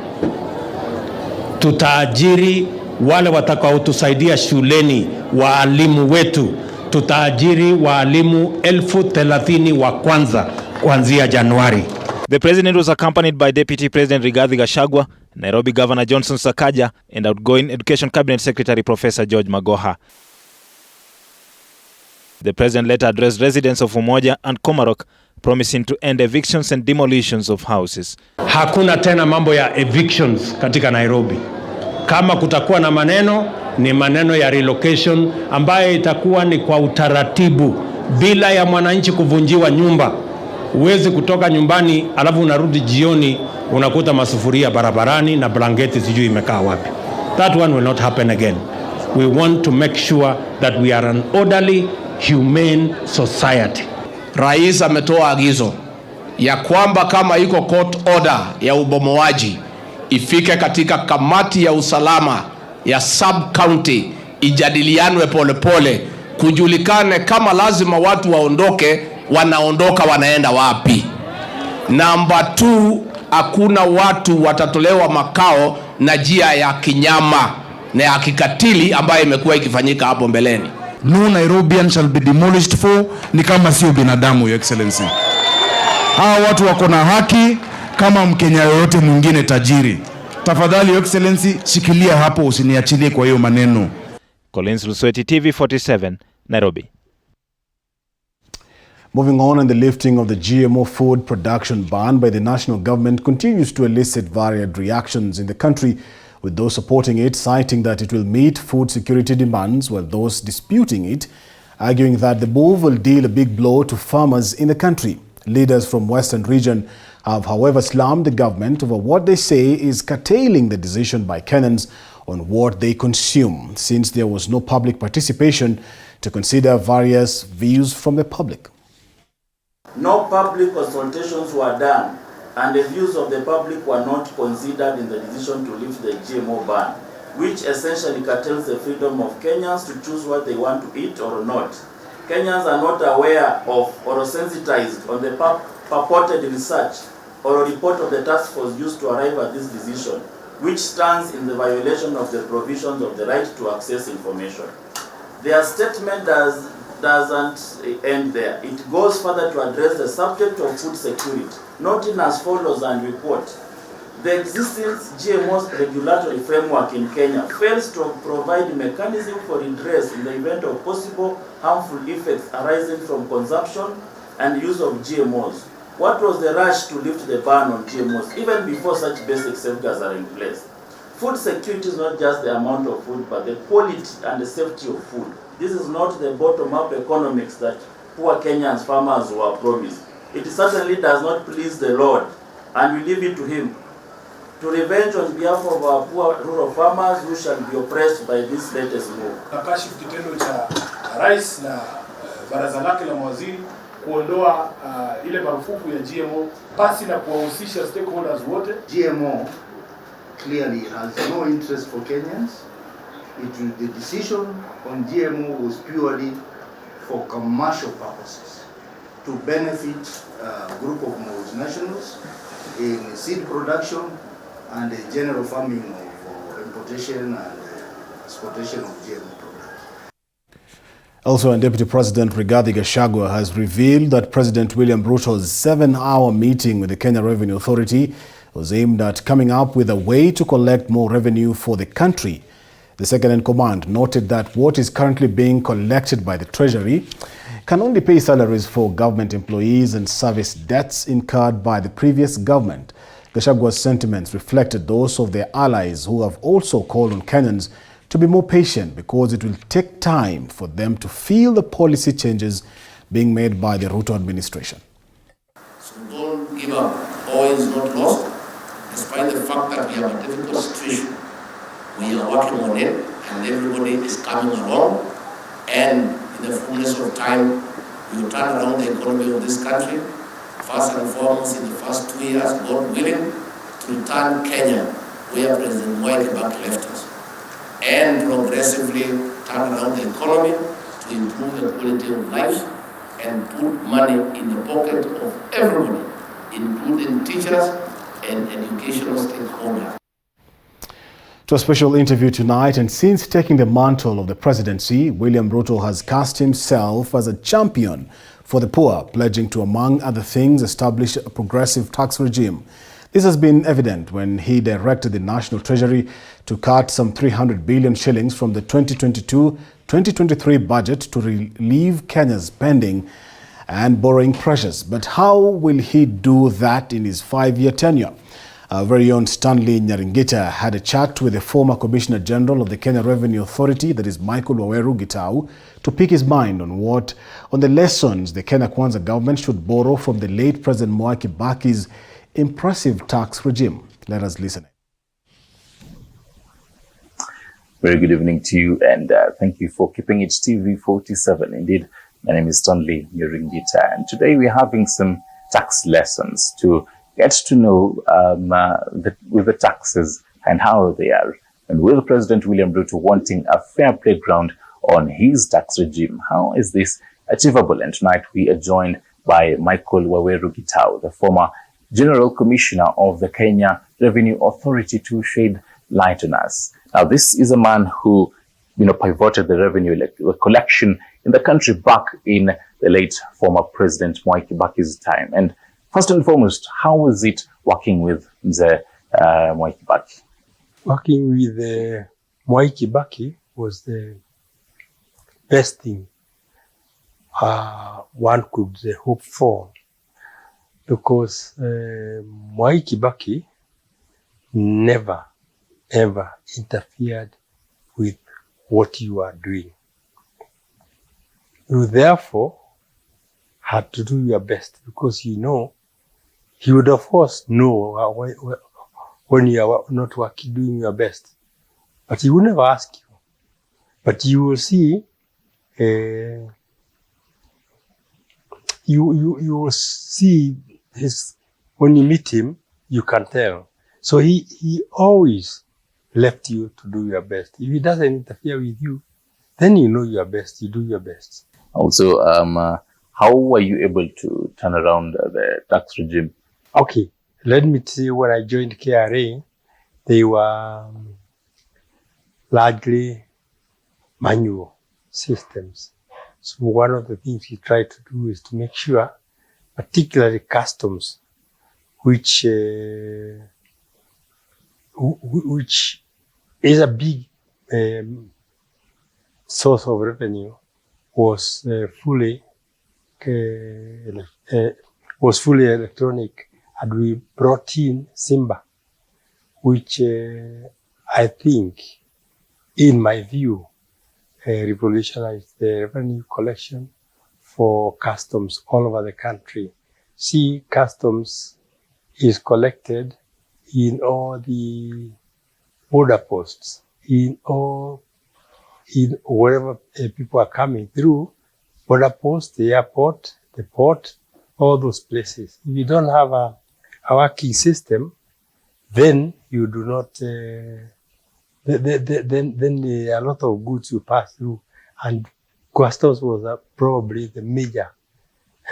tutaajiri wale watakaotusaidia shuleni, waalimu wetu. Tutaajiri waalimu 30,000 wa kwanza kuanzia Januari. The president was accompanied by Deputy President Rigathi Gachagua, Nairobi Governor Johnson Sakaja, and outgoing Education Cabinet Secretary Professor George Magoha. The president later addressed residents of Umoja and Komarok, promising to end evictions and demolitions of houses. Hakuna tena mambo ya evictions katika Nairobi. Kama kutakuwa na maneno, ni maneno ya relocation ambayo itakuwa ni kwa utaratibu bila ya mwananchi kuvunjiwa nyumba. Uwezi kutoka nyumbani alafu unarudi jioni unakuta masufuria barabarani na blanketi sijui imekaa wapi. That one will not happen again. We want to make sure that we are an orderly, humane society. Rais ametoa agizo ya kwamba kama iko court order ya ubomoaji ifike katika kamati ya usalama ya sub county, ijadilianwe polepole, kujulikane kama lazima watu waondoke, wanaondoka wanaenda wapi. Number 2, hakuna watu watatolewa makao na njia ya kinyama na ya kikatili ambayo imekuwa ikifanyika hapo mbeleni. no Nairobian shall be demolished for, ni kama sio binadamu, Your Excellency. Hawa watu wako na haki kama Mkenya yoyote mwingine tajiri. Tafadhali Your Excellency, shikilia hapo, usiniachilie kwa hiyo maneno. Collins Lusweti, TV47, Nairobi. Moving on, and the lifting of the GMO food production ban by the national government continues to elicit varied reactions in the country, with those supporting it citing that it will meet food security demands, while those disputing it arguing that the move will deal a big blow to farmers in the country. Leaders from Western region have, however, slammed the government over what they say is curtailing the decision by Kenyans on what they consume, since there was no public participation to consider various views from the public. No public consultations were done, and the views of the public were not considered in the decision to lift the GMO ban, which essentially curtails the freedom of Kenyans to choose what they want to eat or not. Kenyans are not aware of or sensitized on the purported research or a report of the task force used to arrive at this decision, which stands in the violation of the provisions of the right to access information. Their statement doesn't end there. It goes further to address the subject of food security, noting as follows and report. The existing GMO regulatory framework in Kenya fails to provide a mechanism for redress in the event of possible harmful effects arising from consumption and use of GMOs. What was the rush to lift the ban on GMOs, even before such basic safeguards are in place? Food security is not just the amount of food, but the quality and the safety of food. This is not the bottom-up economics that poor Kenyans farmers were promised. It certainly does not please the Lord, and we leave it to Him to revenge on behalf of our poor rural farmers who shall be oppressed by this latest move. Nakashifu kitendo cha rais na baraza lake la mawaziri kuondoa ile marufuku ya GMO pasi na kuwahusisha stakeholders wote. GMO clearly has no interest for Kenyans. The decision on GMO was purely for commercial purposes, to benefit a group of multinationals in seed production and the general farming of importation and exportation of GMO products. Also, Deputy President Rigathi Gachagua has revealed that President William Ruto's 7-hour meeting with the Kenya Revenue Authority was aimed at coming up with a way to collect more revenue for the country. The second-in-command noted that what is currently being collected by the Treasury can only pay salaries for government employees and service debts incurred by the previous government. Gachagua's sentiments reflected those of their allies, who have also called on Kenyans to be more patient because it will take time for them to feel the policy changes being made by the Ruto administration. So don't give up. All is not lost, despite the fact that we have a difficult situation. We are working on it, and everybody is coming along, and in the fullness of time, we will turn around the economy of this country. First and foremost, in the first 2 years, God willing, to return Kenya where President Mwai Kibaki left us, and progressively turn around the economy to improve the quality of life and put money in the pocket of everybody, including teachers and educational stakeholders. To a special interview tonight, and since taking the mantle of the presidency, William Ruto has cast himself as a champion for the poor, pledging to, among other things, establish a progressive tax regime. This has been evident when he directed the National Treasury to cut some 300 billion shillings from the 2022-2023 budget to relieve Kenya's spending and borrowing pressures. But how will he do that in his 5-year tenure? Our very own Stanley Nyaringita had a chat with the former Commissioner General of the Kenya Revenue Authority, that is Michael Waweru Gitau, to pick his mind on the lessons the Kenya Kwanza government should borrow from the late President Mwai Kibaki's impressive tax regime. Let us listen. Very good evening to you, and thank you for keeping it TV47. Indeed, my name is Stanley Nyaringita, and today we're having some tax lessons to get to know with the taxes and how they are. And with President William Ruto wanting a fair playground on his tax regime, how is this achievable? And tonight we are joined by Michael Waweru Gitau, the former General Commissioner of the Kenya Revenue Authority, to shed light on us. Now, this is a man who pivoted the revenue collection in the country back in the late former President Mwai Kibaki's time. And first and foremost, how was it working with Mzee Mwai Kibaki? Working with Mwai Kibaki was the best thing one could hope for, because Mwai Kibaki never, ever interfered with what you are doing. You therefore had to do your best, because he would of course know when you are not doing your best, but he will never ask you. But you will see, you will see when you meet him, you can tell. So he always left you to do your best. If he doesn't interfere with you, then you know your best, you do your best. Also, how were you able to turn around the tax regime? Okay, let me say, when I joined KRA, they were largely manual systems. So one of the things we try to do is to make sure, particularly customs, which is a big source of revenue, was fully electronic, and we brought in Simba, which I think, in my view, revolutionized the revenue collection for customs all over the country. See, customs is collected in all the border posts, in wherever people are coming through, border post, the airport, the port, all those places. If you don't have a working system, then you do not, then a lot of goods will pass through. And customs was probably the major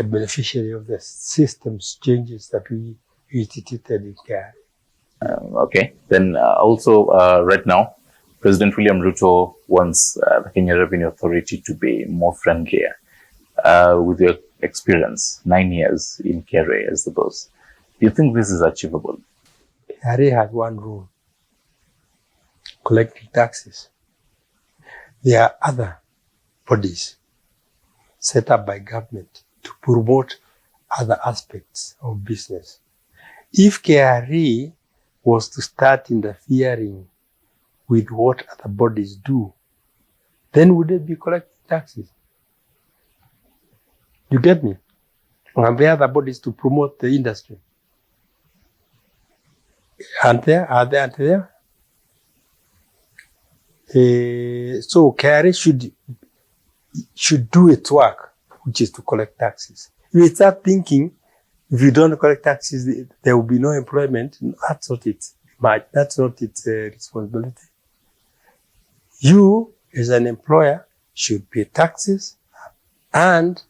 beneficiary of the systems changes that we instituted in KRA. Okay, then also right now, President William Ruto wants the Kenya Revenue Authority to be more friendlier. With your experience, 9 years in KRA as the boss, do you think this is achievable? KRA has one rule: collecting taxes. There are other bodies set up by government to promote other aspects of business. If KRA was to start interfering with what other bodies do, then would it be collecting taxes? You get me? And the other bodies to promote the industry. Aren't there? Are there? So KRA should do its work, which is to collect taxes. If you start thinking, if you don't collect taxes, there will be no employment, that's not its responsibility. You, as an employer, should pay taxes and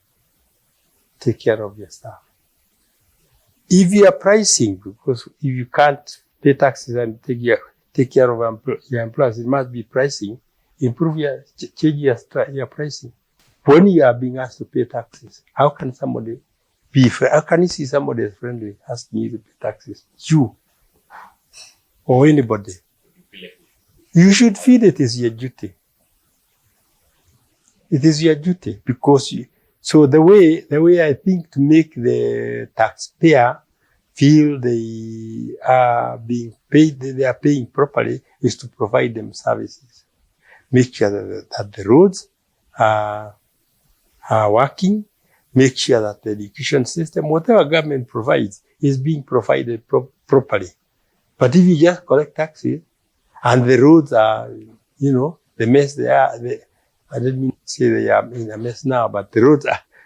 take care of your staff. If you are pricing, because if you can't pay taxes and take care of your employees, it must be pricing. Improve change your pricing. When you are being asked to pay taxes, how can somebody be fair? How can you see somebody as friendly asking you to pay taxes? You or anybody. You should feel it is your duty. It is your duty, because so the way I think to make the taxpayer feel they are being paid, they are paying properly, is to provide them services. Make sure that the roads are working. Make sure that the education system, whatever government provides, is being provided properly. But if you just collect taxes and the roads are, the mess they are, I don't mean to say they are in a mess now, but the roads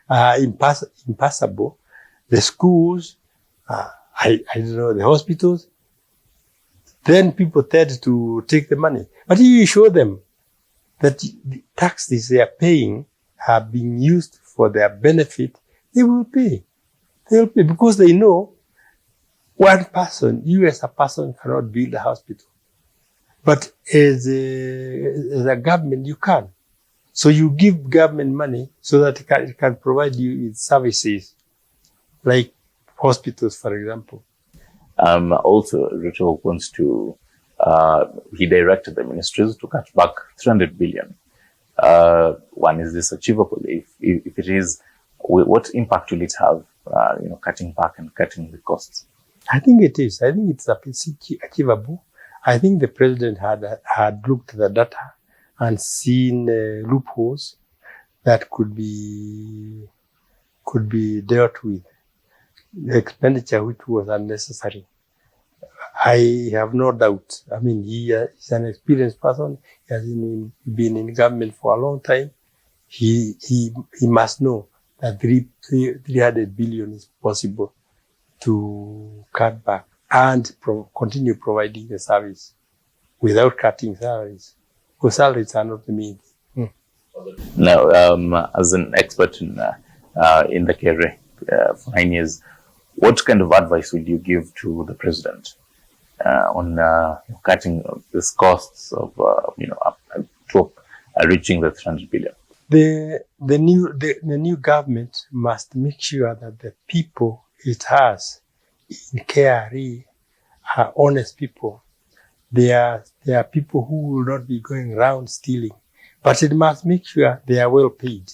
are impassable. The schools, I don't know, the hospitals, then people tend to take the money. But if you show them that the taxes they are paying are being used for their benefit, they will pay. They will pay because they know one person, you as a person, cannot build a hospital. But as a government, you can. So you give government money so that it can provide you with services, like hospitals, for example. Also, Ruto wants to, he directed the ministries to cut back 300 billion. One, is this achievable? If it is, what impact will it have, cutting back and cutting the costs? I think it is. I think it's achievable. I think the president had looked at the data and seen loopholes that could be dealt with. The expenditure which was unnecessary. I have no doubt. I mean, he is an experienced person. He has been in government for a long time. He must know that 300 billion is possible to cut back and continue providing the service without cutting salaries. Because salaries are not the main thing. Now, as an expert in the career for 9 years, what kind of advice would you give to the president on cutting these costs of to reaching the 300 billion? The new government must make sure that the people it has in KRA are honest people. They are people who will not be going around stealing, but it must make sure they are well paid.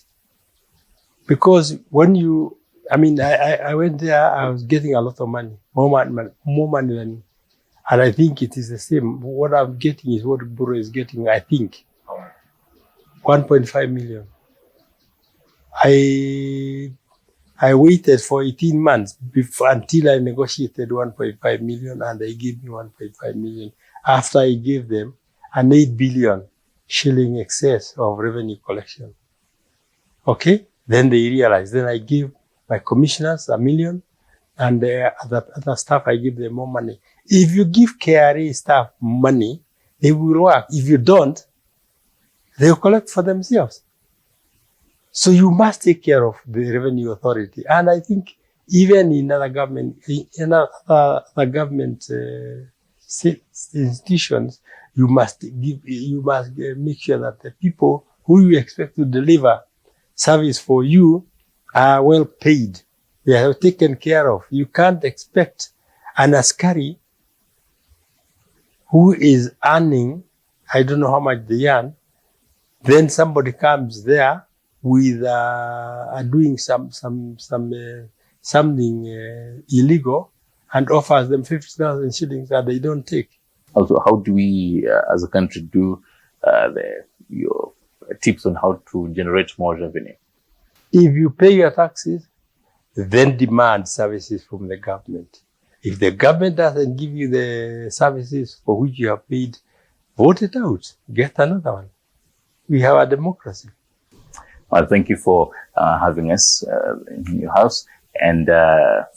Because I went there, I was getting a lot of money, more money than, and I think it is the same. What I'm getting is what Buru is getting, I think. 1.5 million. I waited for 18 months until I negotiated 1.5 million, and they gave me 1.5 million. After I gave them an 8 billion shilling excess of revenue collection. Okay? Then they realized. Then I gave my commissioners $1 million, and the other staff, I give them more money. If you give KRA staff money, they will work. If you don't, they will collect for themselves. So you must take care of the revenue authority. And I think even in other government, institutions, you must make sure that the people who you expect to deliver service for you are well paid. They are taken care of. You can't expect an askari who is earning, I don't know how much they earn, then somebody comes there with doing something illegal and offers them 50,000 shillings that they don't take. Also, how do we, as a country, do your tips on how to generate more revenue? If you pay your taxes, then demand services from the government. If the government doesn't give you the services for which you have paid, vote it out. Get another one. We have a democracy. Well, thank you for having us in your house, and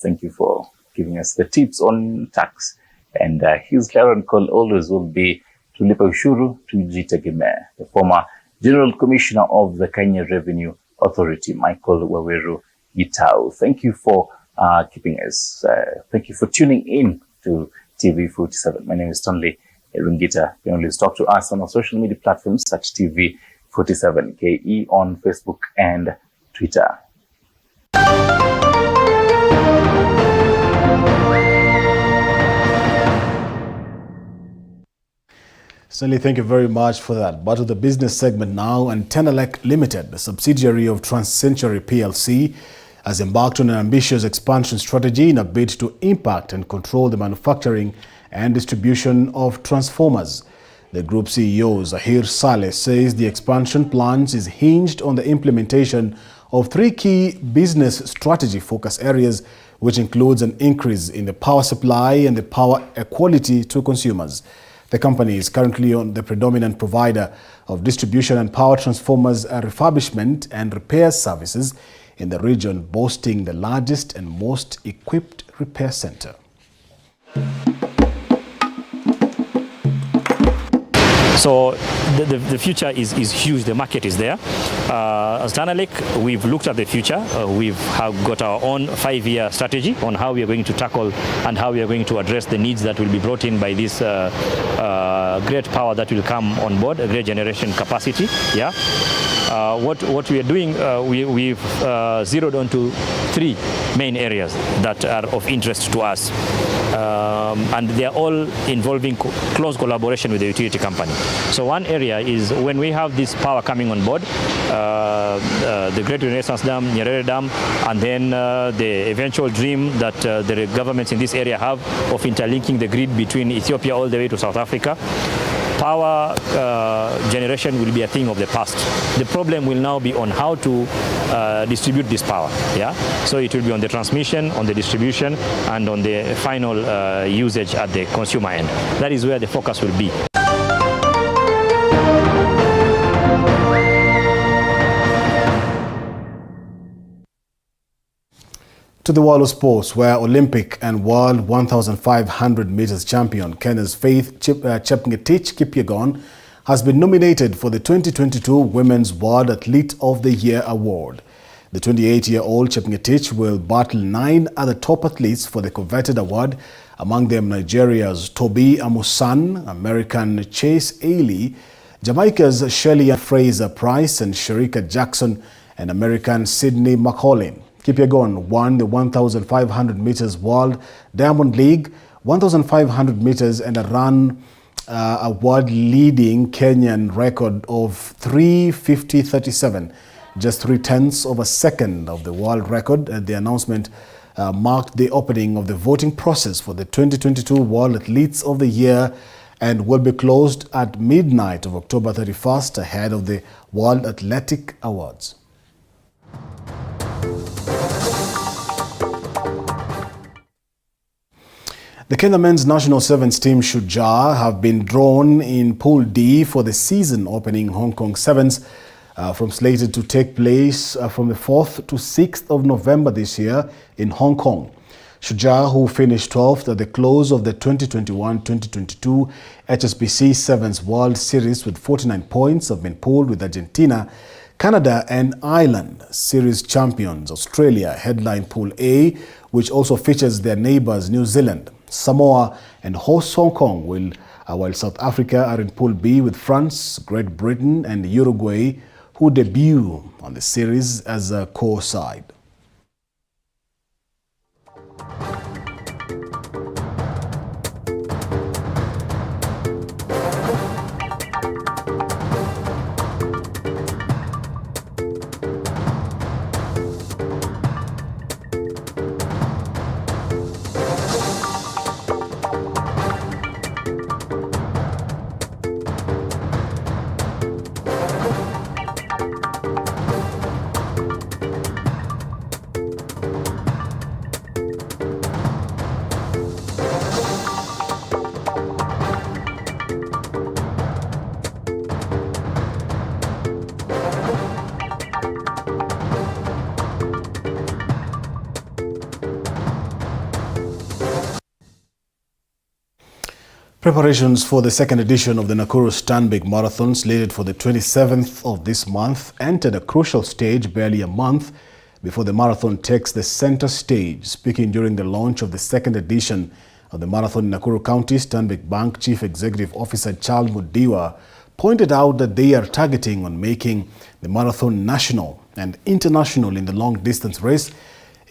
thank you for giving us the tips on tax. And his clarion call always will be tulipa ushuru tujitegemee. The former General Commissioner of the Kenya Revenue Authority, Michael Waweru Gitau. Thank you for keeping us. Thank you for tuning in to TV47. My name is Stanley Rungita. You can always talk to us on our social media platforms at TV47KE on Facebook and Twitter. Stanley, thank you very much for that. But to the business segment now, and Tenelec Limited, the subsidiary of TransCentury PLC, has embarked on an ambitious expansion strategy in a bid to impact and control the manufacturing and distribution of transformers. The group CEO, Zahir Saleh, says the expansion plans is hinged on the implementation of 3 key business strategy focus areas, which includes an increase in the power supply and the power equality to consumers. The company is currently the predominant provider of distribution and power transformers refurbishment and repair services in the region, boasting the largest and most equipped repair center. So the future is huge. The market is there. As Tenelec, we've looked at the future. We have got our own 5-year strategy on how we are going to tackle and how we are going to address the needs that will be brought in by this great power that will come on board, a great generation capacity. Yeah. What we are doing, we've zeroed onto 3 main areas that are of interest to us. And they are all involving close collaboration with the utility company. So one area is when we have this power coming on board, the Great Renaissance Dam, Nyerere Dam, and then the eventual dream that the governments in this area have of interlinking the grid between Ethiopia all the way to South Africa. Power generation will be a thing of the past. The problem will now be on how to distribute this power. Yeah, so it will be on the transmission, on the distribution, and on the final usage at the consumer end. That is where the focus will be. To the world of sports, where Olympic and World 1,500 meters champion Kenya's Faith Chepngetich Kipyegon has been nominated for the 2022 Women's World Athlete of the Year award. The 28-year-old Chepngetich will battle 9 other top athletes for the coveted award, among them Nigeria's Toby Amusan, American Chase Ailey, Jamaica's Shelley Fraser Price, and Sherika Jackson, and American Sydney McCollin. Kipyegon won the 1,500 meters World Diamond League, 1,500 meters, and ran a world-leading Kenyan record of 3:50:37, just 0.3 of a second of the world record. The announcement marked the opening of the voting process for the 2022 World Athletes of the Year and will be closed at midnight of October 31st ahead of the World Athletic Awards. The Kenya men's national sevens team Shujaa have been drawn in Pool D for the season-opening Hong Kong Sevens from slated to take place from the 4th to 6th of November this year in Hong Kong. Shujaa, who finished 12th at the close of the 2021-2022 HSBC Sevens World Series with 49 points, have been pooled with Argentina, Canada and Ireland. Series champions Australia headline Pool A, which also features their neighbours New Zealand. Samoa and host Hong Kong while South Africa are in Pool B with France, Great Britain and Uruguay, who debut on the series as a core side. Preparations for the second edition of the Nakuru Stanbic Marathon, slated for the 27th of this month, entered a crucial stage barely a month before the marathon takes the center stage. Speaking during the launch of the second edition of the marathon in Nakuru County, Stanbic Bank Chief Executive Officer Charles Mudiwa pointed out that they are targeting on making the marathon national and international in the long-distance race.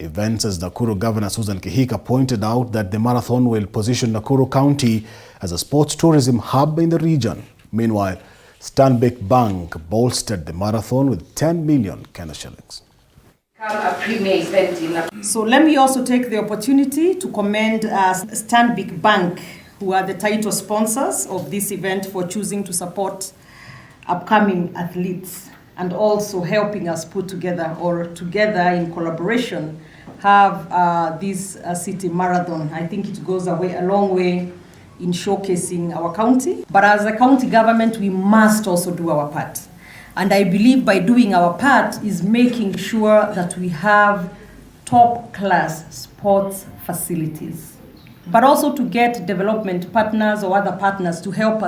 Events as Nakuru Governor Susan Kihika pointed out that the marathon will position Nakuru County as a sports tourism hub in the region. Meanwhile, Stanbic Bank bolstered the marathon with 10 million Kenya shillings. So let me also take the opportunity to commend Stanbic Bank, who are the title sponsors of this event, for choosing to support upcoming athletes and also helping us put together, or together in collaboration, have this city marathon. I think it goes a long way in showcasing our county. But as a county government, we must also do our part. And I believe by doing our part is making sure that we have top-class sports facilities, but also to get development partners or other partners to help us